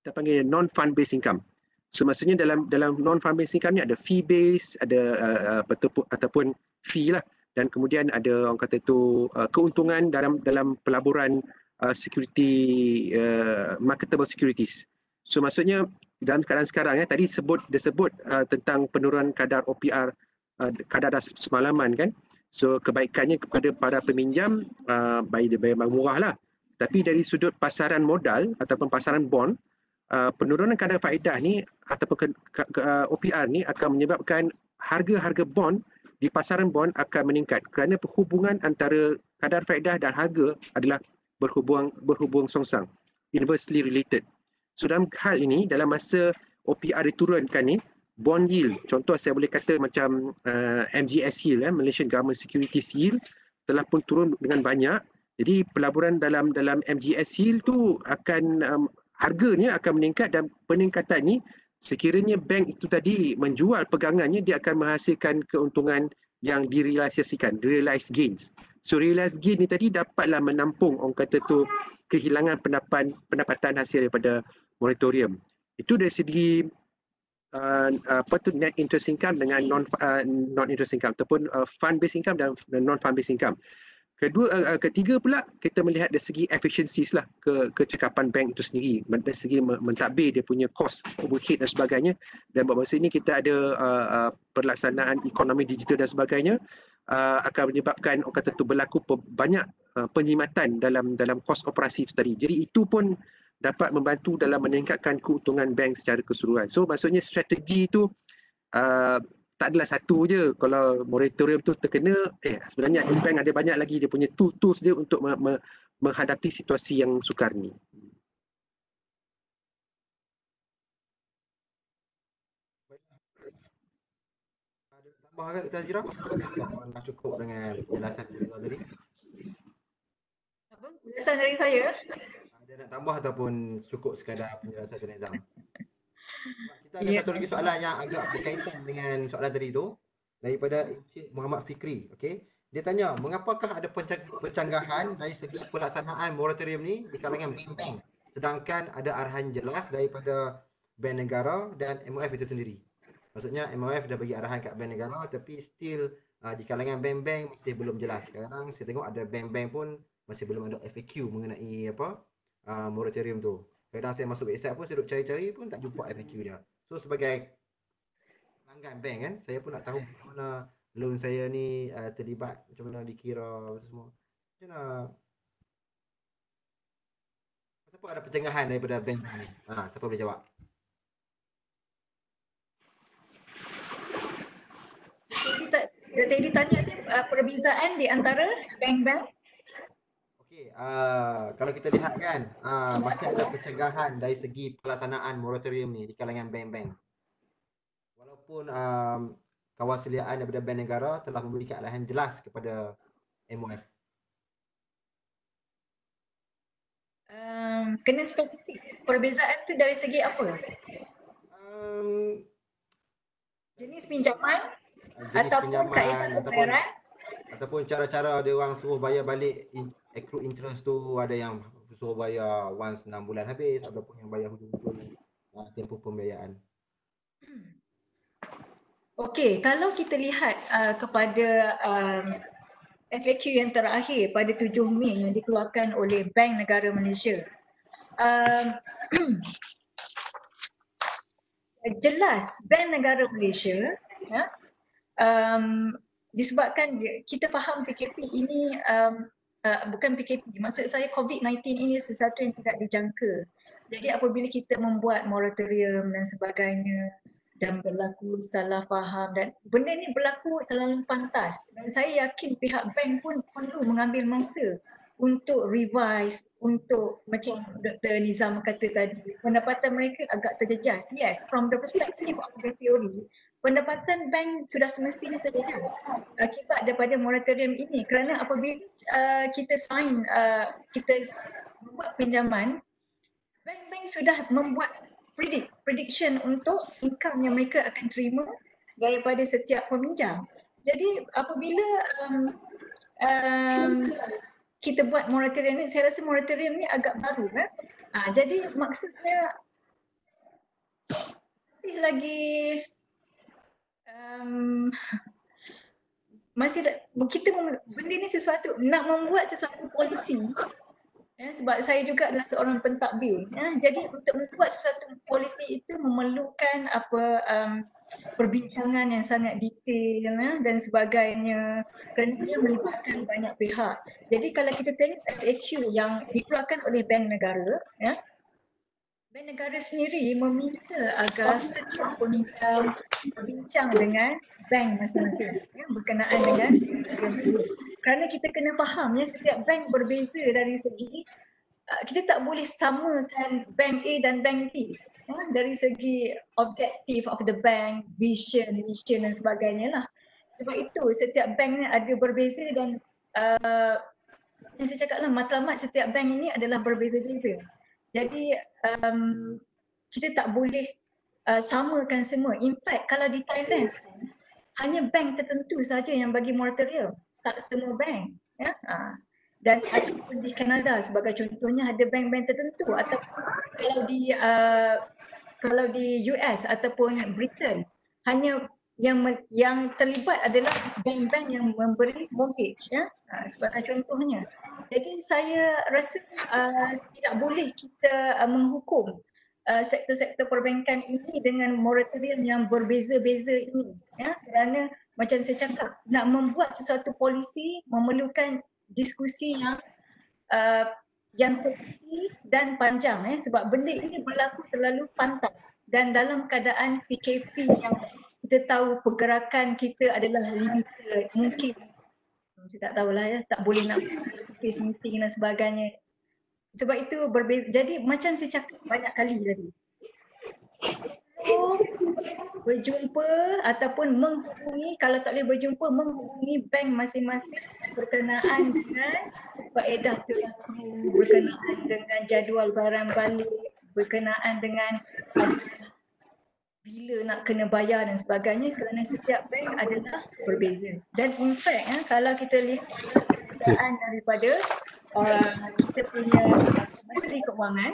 kita panggil non-fund based income. So maksudnya dalam non-fund based income ni ada fee base, ada ataupun fee lah, dan kemudian ada orang kata tu keuntungan dalam pelaburan security, marketable securities. So maksudnya dalam keadaan sekarang tadi disebut tentang penurunan kadar OPR, kadar semalaman kan. So kebaikannya kepada para peminjam, bayar murah lah. Tapi dari sudut pasaran modal ataupun pasaran bond, penurunan kadar faedah ni ataupun OPR ni akan menyebabkan harga-harga bond di pasaran bond akan meningkat, kerana hubungan antara kadar faedah dan harga adalah berhubung songsang, inversely related. So dalam hal ini, dalam masa OPR diturunkan ni, bond yield, contoh saya boleh kata macam MGS yield, Malaysian Government Securities Yield, telah pun turun dengan banyak. Jadi pelaburan dalam MGS yield tu akan harganya akan meningkat, dan peningkatan ni sekiranya bank itu tadi menjual pegangannya, dia akan menghasilkan keuntungan yang direalisasikan, realized gains. So realized gain ni tadi dapatlah menampung orang kata tu kehilangan pendapatan hasil daripada moratorium. Itu dari segi net interest income dengan non interest income ataupun fund based income dan non fund based income. Ketiga pula kita melihat dari segi efficiencies lah kecekapan bank itu sendiri, dari segi mentadbir dia punya cost overhead dan sebagainya, dan buat masa ini kita ada pelaksanaan ekonomi digital dan sebagainya akan menyebabkan orang kata tu berlaku banyak penyimatan dalam kos operasi itu tadi. Jadi itu pun dapat membantu dalam meningkatkan keuntungan bank secara keseluruhan. So maksudnya strategi itu tak adalah satu je. Kalau moratorium tu terkena, sebenarnya bank ada banyak lagi dia punya tools dia untuk menghadapi situasi yang sukar ni. Ada tambah ke Dr. Azira? Ataupun dah cukup dengan penjelasan tadi? Apa? Penjelasan dari saya? Ada nak tambah ataupun cukup sekadar penjelasan Tuan Nizam? Kita ada Ya, satu lagi soalan yang agak berkaitan dengan soalan tadi tu daripada Encik Muhammad Fikri. Okey. Dia tanya, mengapakah ada pencanggahan dari segi pelaksanaan moratorium ni di kalangan bank-bank sedangkan ada arahan jelas daripada Bank Negara dan MOF itu sendiri. Maksudnya MOF dah bagi arahan kat Bank Negara tapi still di kalangan bank-bank masih belum jelas. Sekarang saya tengok ada bank-bank pun masih belum ada FAQ mengenai moratorium tu. Kadang saya masuk website pun saya duk cari-cari pun tak jumpa FAQ dia. So sebagai pelanggan bank kan, saya pun nak tahu macam mana loan saya ni terlibat, macam mana dikira semua. Macam mana? Siapa ada pencegahan daripada bank ni? Siapa boleh jawab? Tadi tanya dia perbezaan di antara bank-bank. Okey, kalau kita lihat kan, masih ada pencegahan dari segi pelaksanaan moratorium ni di kalangan bank-bank. Walaupun kewasiliaan daripada Bank Negara telah memberikan arahan jelas kepada MOF. Kena spesifik. Perbezaan tu dari segi apa? Jenis pinjaman ataupun kaitan pembayaran? Ataupun cara-cara dia orang suruh bayar balik accrued interest tu, ada yang suruh bayar once 6 bulan habis ataupun yang bayar hujung-hujung tempoh pembiayaan. Okey, kalau kita lihat kepada FAQ yang terakhir pada 7 Mei yang dikeluarkan oleh Bank Negara Malaysia. Jelas Bank Negara Malaysia disebabkan kita faham PKP ini bukan PKP, maksud saya COVID-19 ini sesuatu yang tidak dijangka. Jadi apabila kita membuat moratorium dan sebagainya dan berlaku salah faham dan benda ni berlaku terlalu pantas, dan saya yakin pihak bank pun perlu mengambil masa untuk revise, untuk macam Dr. Nizam kata tadi, pendapatan mereka agak terjejas. Yes, from the perspective of the theory, pendapatan bank sudah semestinya terjejas akibat daripada moratorium ini, kerana apabila kita sign, kita membuat pinjaman, bank-bank sudah membuat prediction untuk income yang mereka akan terima daripada setiap peminjam. Jadi apabila kita buat moratorium ni, saya rasa moratorium ni agak baru kan. Jadi maksudnya masih lagi kita benda ni sesuatu nak membuat sesuatu polisi. Sebab saya juga adalah seorang pentadbir. Jadi untuk membuat sesuatu polisi itu memerlukan perbincangan yang sangat detail dan sebagainya, kerana ia melibatkan banyak pihak. Jadi kalau kita tengok FAQ yang dikeluarkan oleh Bank Negara, Bank Negara sendiri meminta agar setiap peminjam berbincang dengan bank masing-masing berkenaan dengan kerana kita kena faham setiap bank berbeza dari segi kita tak boleh samakan bank A dan bank B dari segi objektif of the bank, vision dan sebagainya lah. Sebab itu setiap bank ni ada berbeza dan macam saya cakap lah, matlamat setiap bank ini adalah berbeza-beza. Jadi kita tak boleh samakan semua. In fact kalau di Thailand hanya bank tertentu saja yang bagi moratorium, tak semua bank. Ya? Dan ataupun di Kanada sebagai contohnya ada bank-bank tertentu, atau kalau di US ataupun Britain hanya yang terlibat adalah bank-bank yang memberi mortgage, ya, sebagai contohnya. Jadi saya rasa tidak boleh kita menghukum sektor-sektor perbankan ini dengan moratorium yang berbeza-beza ini, ya, kerana macam saya cakap, nak membuat sesuatu polisi memerlukan diskusi yang teliti dan panjang, sebab benda ini berlaku terlalu pantas, dan dalam keadaan PKP yang kita tahu pergerakan kita adalah limited, mungkin saya tak tahulah, ya, tak boleh nak face to face meeting dan sebagainya. Sebab itu berbeza. Jadi macam saya cakap banyak kali tadi, berjumpa ataupun menghubungi, kalau tak boleh berjumpa, menghubungi bank masing-masing berkenaan dengan faedah terlaku, berkenaan dengan jadual barang balik, berkenaan dengan bila nak kena bayar dan sebagainya, kerana setiap bank adalah berbeza. Dan in fact, kalau kita lihat pernyataan daripada kita punya Menteri Keuangan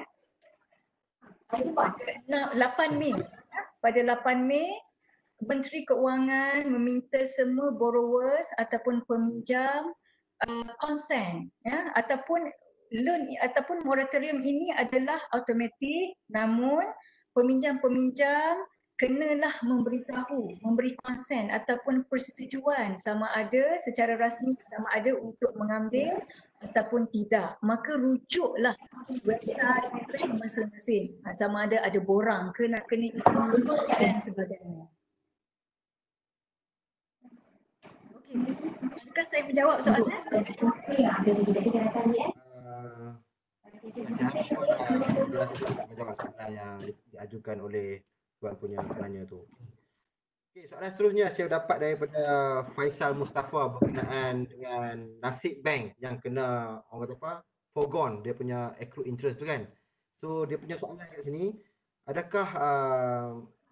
pada 8 Mei, Menteri Keuangan meminta semua borrowers ataupun peminjam consent, ya, ataupun loan ataupun moratorium ini adalah automatik, namun peminjam-peminjam kenalah memberi consent ataupun persetujuan sama ada secara rasmi, sama ada untuk mengambil ataupun tidak. Maka rujuklah website bank masing-masing, sama ada borang ke nak kena isi dan sebagainya. Okey, adakah saya menjawab soalan? Saya menjawab soalan yang diajukan oleh tuan punya penanya tu. Okey, soalan seterusnya saya dapat daripada Faisal Mustafa berkenaan dengan nasib bank yang kena orang kata apa, forgone dia punya accrued interest tu kan. So dia punya soalan kat sini, adakah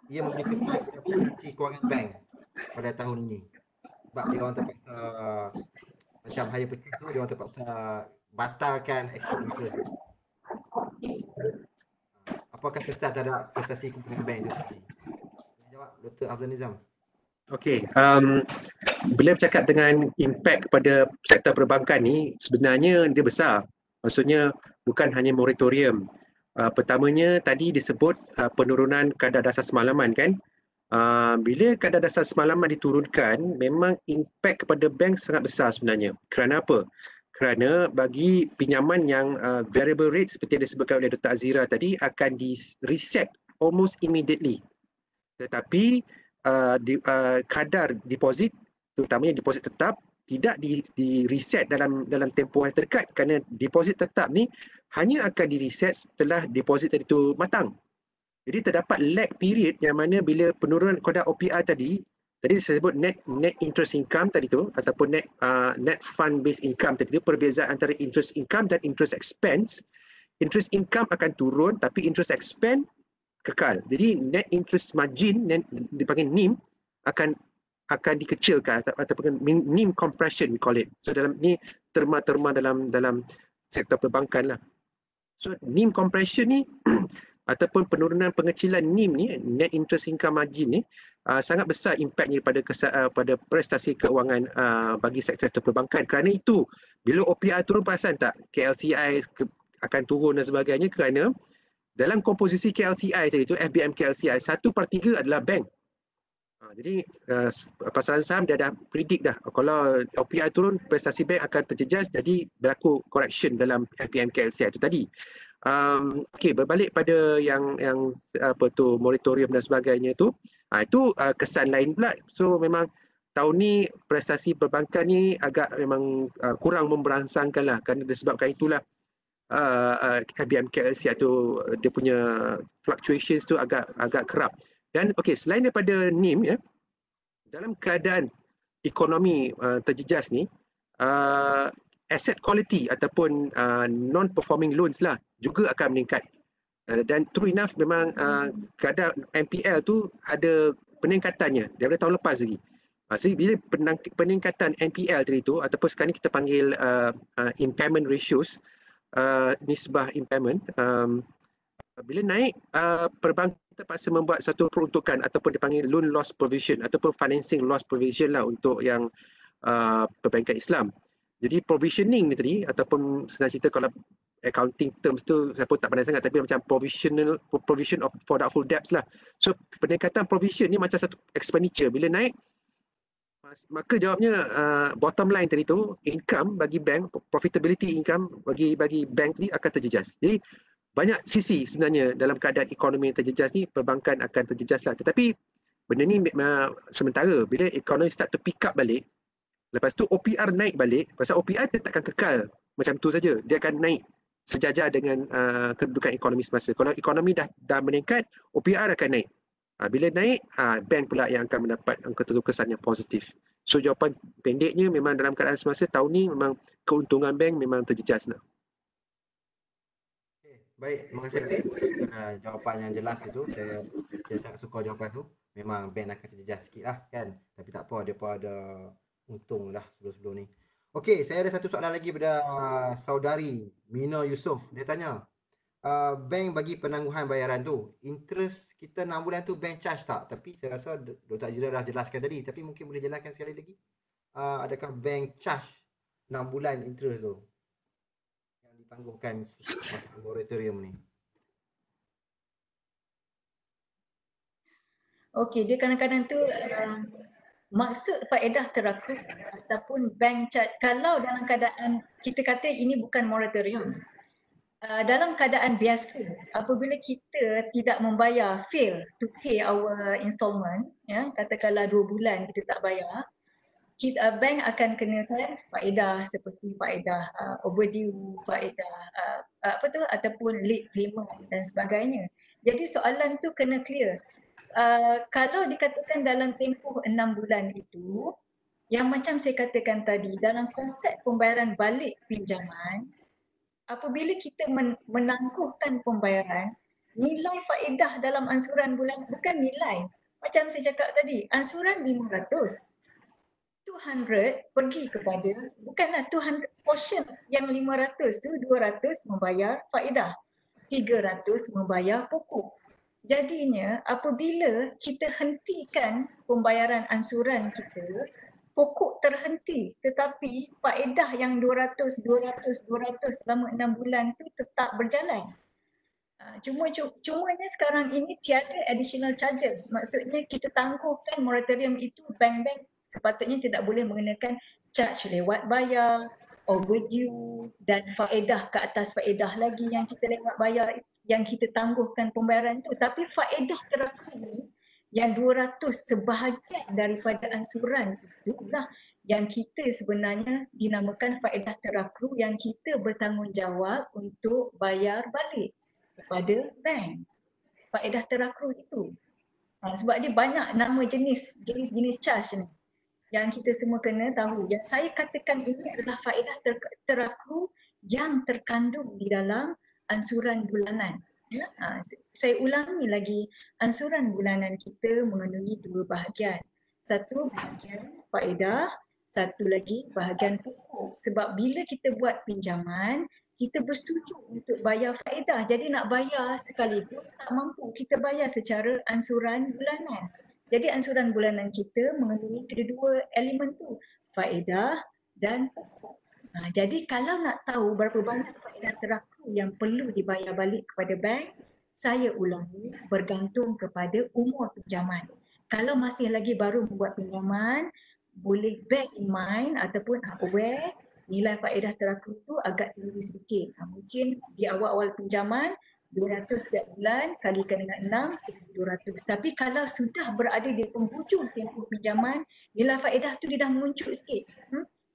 ia memberi kesan kepada polisi kewangan bank pada tahun ini? Sebab dia orang terpaksa macam hire purchase tu, dia orang terpaksa batalkan accrued interest. Apakah kesan terhadap prestasi kewangan bank itu sendiri? Jawab Dr. Afzal Nizam. Okey, bila bercakap dengan impak kepada sektor perbankan ni, sebenarnya dia besar. Maksudnya bukan hanya moratorium. Pertamanya tadi disebut penurunan kadar dasar semalaman kan. Bila kadar dasar semalaman diturunkan, memang impak kepada bank sangat besar sebenarnya. Kerana apa? Kerana bagi pinjaman yang variable rate seperti yang disebutkan oleh Dr. Azira tadi akan di-reset almost immediately. Tetapi kadar deposit, terutamanya deposit tetap, tidak di-reset dalam tempoh yang terdekat, kerana deposit tetap ni hanya akan di-reset setelah deposit tadi tu matang. Jadi terdapat lag period yang mana bila penurunan kadar OPR tadi saya sebut net interest income tadi tu, ataupun net fund based income tadi tu, perbezaan antara interest income dan interest expense. Interest income akan turun tapi interest expense kekal. Jadi net interest margin yang dipanggil NIM akan dikecilkan, ataupun NIM compression we call it. So dalam ni terma dalam sektor perbankan lah. So NIM compression ni ataupun penurunan pengecilan NIM ni, net interest income margin ni, sangat besar impaknya pada prestasi keuangan bagi sektor perbankan. Kerana itu, bila OPR turun, perasan tak KLCI akan turun dan sebagainya, kerana dalam komposisi KLCI tadi tu, FBM KLCI, 1/3 adalah bank. Jadi pasaran saham dia dah predict dah, kalau OPR turun, prestasi bank akan terjejas, jadi berlaku correction dalam FBM KLCI itu tadi. Okey, berbalik pada yang apa tu, moratorium dan sebagainya tu, itu kesan lain pula. So memang tahun ni prestasi perbankan ni agak memang kurang memberangsangkan lah, kerana disebabkan itulah FBM KLCI tu dia punya fluctuations tu agak kerap. Dan okey, selain daripada NIM, ya, dalam keadaan ekonomi terjejas ni, asset quality ataupun non-performing loans lah juga akan meningkat. Dan true enough memang kadar NPL tu ada peningkatannya daripada tahun lepas lagi. So bila peningkatan NPL tadi tu ataupun sekarang ni kita panggil impairment ratios, nisbah impairment, bila naik, perbankan terpaksa membuat satu peruntukan ataupun dipanggil loan loss provision ataupun financing loss provision lah untuk yang perbankan Islam. Jadi provisioning ni tadi ataupun senang cerita kalau accounting terms tu saya pun tak pandai sangat, tapi macam provision of for doubtful debts lah. So peningkatan provision ni macam satu expenditure. Bila naik, maka jawabnya bottom line tadi tu, income bagi bank, profitability income bagi bank tadi akan terjejas. Jadi banyak sisi sebenarnya dalam keadaan ekonomi yang terjejas ni, perbankan akan terjejas lah. Tetapi benda ni sementara. Bila ekonomi start to pick up balik, lepas tu OPR naik balik, pasal OPR dia takkan kekal macam tu saja. Dia akan naik sejajar dengan kedudukan ekonomi semasa. Kalau ekonomi dah meningkat, OPR akan naik. Bila naik, bank pula yang akan mendapat kesan yang positif. So jawapan pendeknya memang dalam keadaan semasa tahun ni memang keuntungan bank memang terjejas lah. Baik, terima kasih jawapan yang jelas itu. Saya sangat suka jawapan tu. Memang bank akan terjejas sikit lah kan. Tapi tak apa, dia pun ada untung lah sebelum-sebelum ni. Okey, saya ada satu soalan lagi pada saudari Mina Yusof. Dia tanya, bank bagi penangguhan bayaran tu, interest kita 6 bulan tu bank charge tak? Tapi saya rasa Dr. Ajira dah jelaskan tadi. Tapi mungkin boleh jelaskan sekali lagi. Adakah bank charge 6 bulan interest tu yang ditangguhkan masa moratorium ni? Okey, dia kadang-kadang tu maksud faedah terakrut ataupun bank charge, kalau dalam keadaan kita kata ini bukan moratorium, dalam keadaan biasa apabila kita tidak membayar, fail to pay our installment, ya, katakanlah 2 bulan kita tak bayar, bank akan kenakan faedah seperti faedah overdue, faedah ataupun late payment dan sebagainya. Jadi soalan tu kena clear. Kalau dikatakan dalam tempoh 6 bulan itu, yang macam saya katakan tadi, dalam konsep pembayaran balik pinjaman, apabila kita menangguhkan pembayaran, nilai faedah dalam ansuran bulan bukan nilai. Macam saya cakap tadi, ansuran 500, 200 pergi kepada, bukanlah 200 portion yang 500 tu 200 membayar faedah, 300 membayar pokok. Jadinya apabila kita hentikan pembayaran ansuran kita, pokok terhenti, tetapi faedah yang 200 selama 6 bulan tu tetap berjalan. Cumanya sekarang ini tiada additional charges. Maksudnya kita tangguhkan moratorium itu, bank-bank sepatutnya tidak boleh mengenakan charge lewat bayar, overdue dan faedah ke atas faedah lagi yang kita lewat bayar, yang kita tangguhkan pembayaran itu. Tapi faedah terakhir ini yang 200 sebahagian daripada ansuran itulah yang kita sebenarnya dinamakan faedah terakru yang kita bertanggungjawab untuk bayar balik kepada bank. Faedah terakru itu. Sebab dia banyak nama jenis charge ni yang kita semua kena tahu. Yang saya katakan ini adalah faedah terakru yang terkandung di dalam ansuran bulanan. Ya? Saya ulangi lagi, ansuran bulanan kita mengandungi 2 bahagian. Satu bahagian faedah, satu lagi bahagian pokok. Sebab bila kita buat pinjaman, kita bersetuju untuk bayar faedah. Jadi nak bayar sekaligus tak mampu, kita bayar secara ansuran bulanan. Jadi ansuran bulanan kita mengandungi kedua elemen tu, faedah dan pokok. Jadi kalau nak tahu berapa banyak faedah terakru yang perlu dibayar balik kepada bank, saya ulangi, bergantung kepada umur pinjaman. Kalau masih lagi baru membuat pinjaman, boleh bear in mind ataupun aware nilai faedah terakru tu agak tinggi sedikit. Mungkin di awal-awal pinjaman 200 setiap bulan kalikan dengan 6, 1,200. Tapi kalau sudah berada di penghujung tempoh pinjaman, nilai faedah tu dia dah muncul sikit.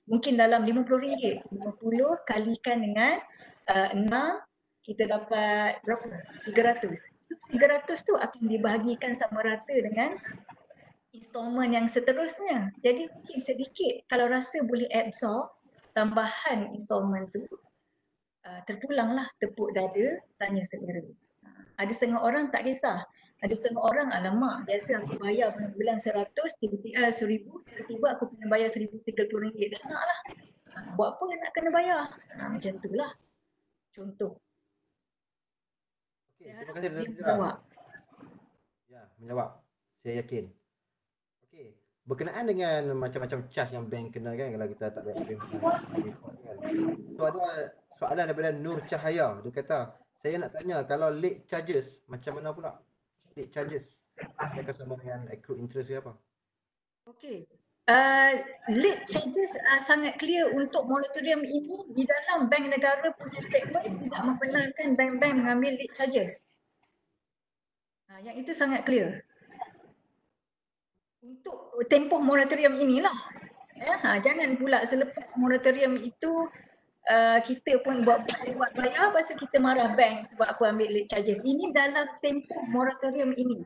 Mungkin dalam RM50. 50 kalikan dengan 6, kita dapat berapa? 300. So 300 tu akan dibahagikan sama rata dengan installment yang seterusnya. Jadi mungkin sedikit kalau rasa boleh absorb tambahan installment tu, terpulanglah tepuk dada, tanya selera. Ada setengah orang tak kisah. Ada setengah orang, alamak, biasa aku bayar bulan 100, tiba-tiba 1000, tiba-tiba aku kena bayar RM1,030. Tak nak lah. Buat apa nak kena bayar? Macam tu lah. Contoh. Okey, Saya terima harap kasih dia Dr. Zira. menjawab. Ya, menjawab. Saya yakin. Okey, berkenaan dengan macam-macam charge yang bank kena kan kalau kita tak bayar report kan. So ada soalan daripada Nur Cahaya. Dia kata, saya nak tanya kalau late charges macam mana pula? Late charges. Adakah sama dengan accrued interest ke apa? Okey. Late charges sangat clear untuk moratorium ini di dalam Bank Negara punya statement tidak membenarkan bank-bank mengambil late charges. Yang itu sangat clear. Untuk tempoh moratorium inilah. Jangan pula selepas moratorium itu kita pun buat lewat bayar, lepas tu kita marah bank sebab aku ambil late charges. Ini dalam tempoh moratorium ini.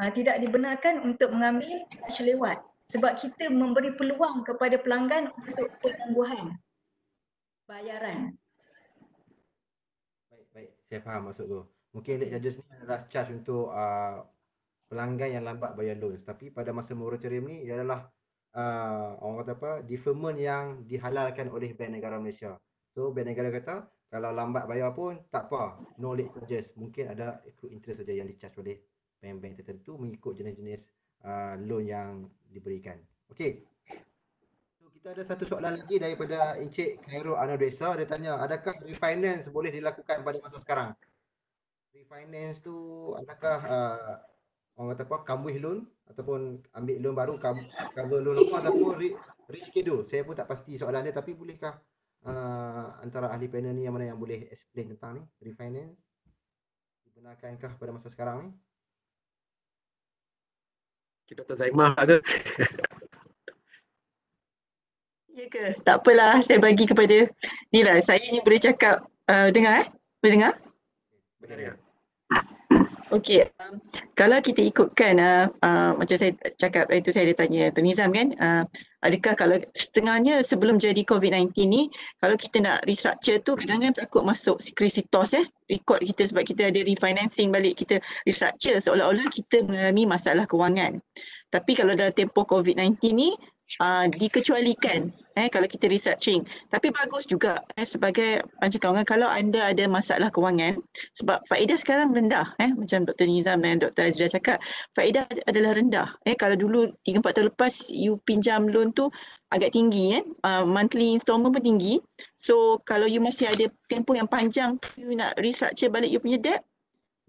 Tidak dibenarkan untuk mengambil charge lewat. Sebab kita memberi peluang kepada pelanggan untuk penangguhan bayaran. Baik. Saya faham maksud tu. Mungkin late charges ni adalah charge untuk pelanggan yang lambat bayar loan. Tapi pada masa moratorium ni ia adalah orang kata apa, deferment yang dihalalkan oleh Bank Negara Malaysia. So Bank Negara kata kalau lambat bayar pun tak apa, no late charges. Mungkin ada accrued interest saja yang di-charge oleh bank-bank tertentu mengikut jenis-jenis loan yang diberikan. Okey. So, kita ada satu soalan lagi daripada Encik Khairul Anadesa. Dia tanya, adakah refinance boleh dilakukan pada masa sekarang? Refinance tu adakah orang kata apa, kambuh loan ataupun ambil loan baru cover loan lama ataupun reschedule. Saya pun tak pasti soalan dia, tapi bolehkah antara ahli panel ni yang mana yang boleh explain tentang ni refinance dibenarkankah pada masa sekarang ni? Dr. Zaimah ke? Ya ke? Tak apalah, saya bagi kepada ni lah. Saya ni boleh cakap, dengar Boleh dengar? Boleh. Okey, kalau kita ikutkan macam saya cakap itu, saya ada tanya Tuan Nizam kan, adakah kalau setengahnya sebelum jadi COVID-19 ni, kalau kita nak restructure tu kadang-kadang takut masuk kreditos record kita sebab kita ada refinancing balik, kita restructure seolah-olah kita mengalami masalah kewangan. Tapi kalau dalam tempoh COVID-19 ni dikecualikan kalau kita restructuring. Tapi bagus juga sebagai macam kawan, kalau anda ada masalah kewangan, sebab faedah sekarang rendah macam Dr. Nizam dan Dr. Azira cakap, faedah adalah rendah. Kalau dulu 3-4 tahun lepas you pinjam loan tu agak tinggi monthly installment pun tinggi. So kalau you masih ada tempoh yang panjang, you nak restructure balik you punya debt,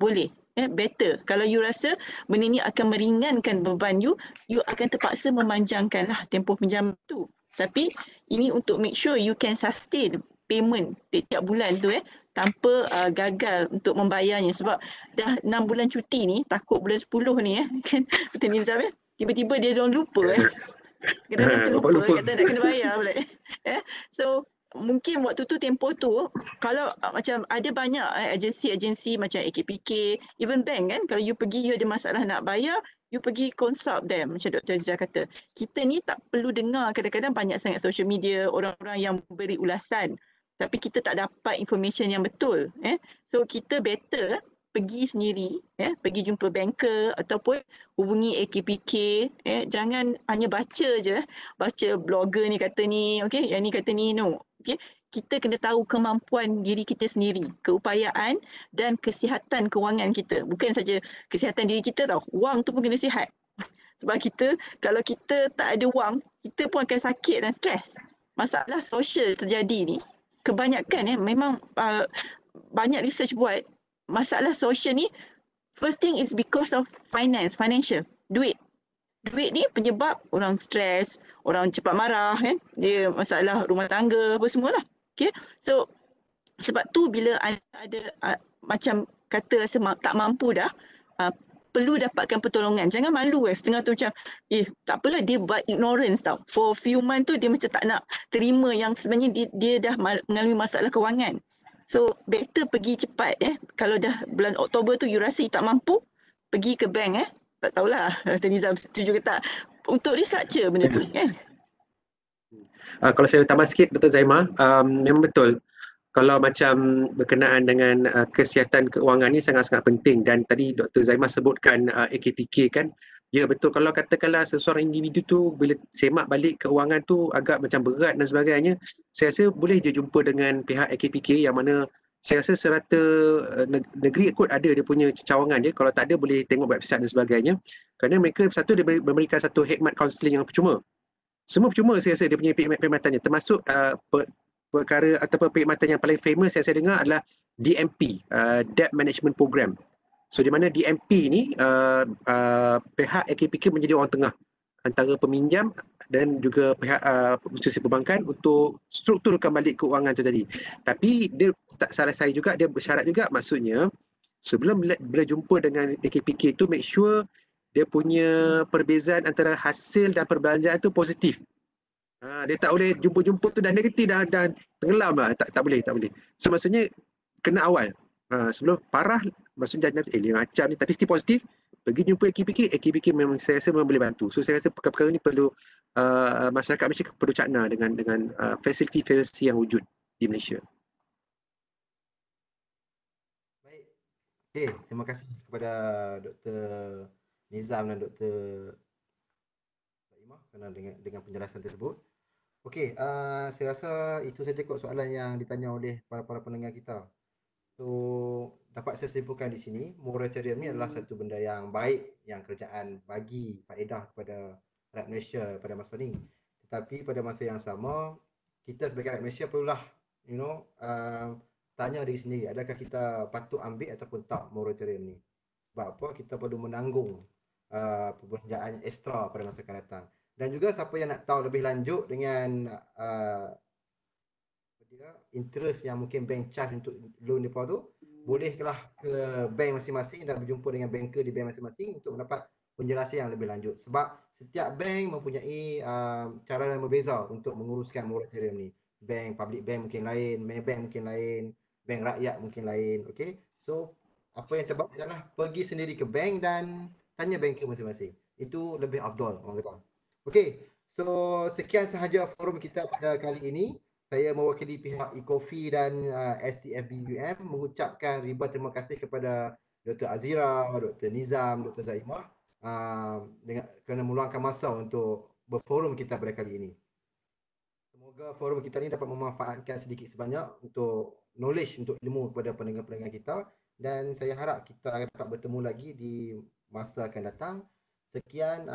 boleh. Better. Kalau you rasa benda ni akan meringankan beban you akan terpaksa memanjangkanlah tempoh pinjam tu. Tapi ini untuk make sure you can sustain payment setiap bulan tu tanpa gagal untuk membayarnya, sebab dah 6 bulan cuti ni, takut bulan 10 ni kan Betul Nizam tiba-tiba dia orang lupa kadang-kadang terlupa kata nak kena bayar pula so mungkin waktu tu tempoh tu kalau macam ada banyak agensi-agensi macam AKPK, even bank kan, kalau you pergi you ada masalah nak bayar, you pergi consult them. Macam Dr. Azira kata, kita ni tak perlu dengar kadang-kadang banyak sangat social media, orang-orang yang beri ulasan, tapi kita tak dapat information yang betul. So kita better pergi sendiri, pergi jumpa banker ataupun hubungi AKPK. Jangan hanya baca je, baca blogger ni kata ni, okay, yang ni kata ni, no. Okay. Kita kena tahu kemampuan diri kita sendiri, keupayaan dan kesihatan kewangan kita. Bukan saja kesihatan diri kita tau, wang tu pun kena sihat. Sebab kita, kalau kita tak ada wang, kita pun akan sakit dan stres. Masalah sosial terjadi ni, kebanyakan memang banyak research buat, masalah sosial ni, first thing is because of financial, duit. Duit ni penyebab orang stres, orang cepat marah dia masalah rumah tangga apa semualah. Okay? So sebab tu bila ada macam kata rasa tak mampu dah, perlu dapatkan pertolongan. Jangan malu setengah tu macam tak apalah, dia buat ignorance tau. For few months tu dia macam tak nak terima yang sebenarnya dia dah mengalami masalah kewangan. So better pergi cepat kalau dah bulan Oktober tu you rasa you tak mampu, pergi ke bank tak tahulah Dr. Nizam setuju ke tak untuk restructure benda tu kan. Kalau saya tambah sikit Dr. Zaimah, memang betul. kalau macam berkenaan dengan kesihatan keuangan ni sangat-sangat penting, dan tadi Dr. Zaimah sebutkan AKPK kan. Ya betul, kalau katakanlah seseorang individu tu bila semak balik keuangan tu agak macam berat dan sebagainya, saya rasa boleh je jumpa dengan pihak AKPK, yang mana saya rasa serata negeri kot ada dia punya cawangan dia. Kalau tak ada boleh tengok website dan sebagainya. Kerana mereka satu dia memberikan satu khidmat kaunseling yang percuma. Semua percuma saya rasa dia punya perkhidmatannya, termasuk perkara ataupun perkhidmatan yang paling famous yang saya dengar adalah DMP, Debt Management Program. So di mana DMP ni pihak AKPK menjadi orang tengah antara peminjam dan juga pihak institusi perbankan untuk strukturkan balik keuangan tu tadi. Tapi dia tak salah saya juga, dia bersyarat juga, maksudnya sebelum bila jumpa dengan AKPK tu make sure dia punya perbezaan antara hasil dan perbelanjaan tu positif. Dia tak boleh jumpa-jumpa tu dah negatif, dah tenggelam lah. Tak boleh. So maksudnya kena awal. Sebelum parah, maksudnya dia macam ni tapi still positif, pergi jumpa AKPK memang saya rasa memang boleh bantu. So saya rasa perkara-perkara ni perlu masyarakat Malaysia perlu cakna dengan fasiliti-fasiliti yang wujud di Malaysia. Baik. Okay, terima kasih kepada Dr. Nizam dan Dr. Zaimah kerana dengan penjelasan tersebut. Okey, saya rasa itu saja kot soalan yang ditanya oleh para pendengar kita. So, dapat saya simpulkan di sini, moratorium ni adalah satu benda yang baik yang kerajaan bagi faedah kepada rakyat Malaysia pada masa ni. Tetapi pada masa yang sama, kita sebagai rakyat Malaysia perlulah tanya diri sendiri, adakah kita patut ambil ataupun tak moratorium ni. Sebab apa? Kita perlu menanggung perbelanjaan ekstra pada masa akan datang. Dan juga siapa yang nak tahu lebih lanjut dengan interest yang mungkin bank charge untuk loan mereka tu, bolehlah ke bank masing-masing dan berjumpa dengan banker di bank masing-masing untuk mendapat penjelasan yang lebih lanjut. Sebab setiap bank mempunyai cara yang berbeza untuk menguruskan moratorium ni. Bank, public bank mungkin lain, Maybank mungkin lain, bank rakyat mungkin lain. Okay, so apa yang terbaik adalah pergi sendiri ke bank dan tanya banker masing-masing. Itu lebih afdal orang kata. Okay, so sekian sahaja forum kita pada kali ini. Saya mewakili pihak e-Coffee dan STFB-UM mengucapkan ribuan terima kasih kepada Dr. Azira, Dr. Nizam, Dr. Zaimah kerana meluangkan masa untuk berforum kita pada kali ini. Semoga forum kita ini dapat memanfaatkan sedikit sebanyak untuk knowledge, untuk ilmu kepada pendengar-pendengar kita, dan saya harap kita dapat bertemu lagi di masa akan datang. Sekian.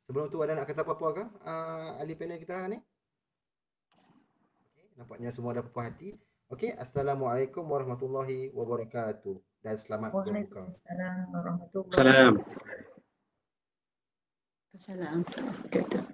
Sebelum tu ada nak kata apa-apa ke ahli panel kita ni? Nampaknya semua dah puas hati. Okey, Assalamualaikum warahmatullahi wabarakatuh dan selamat berbuka. Waalaikumsalam warahmatullahi Salam. Assalamualaikum.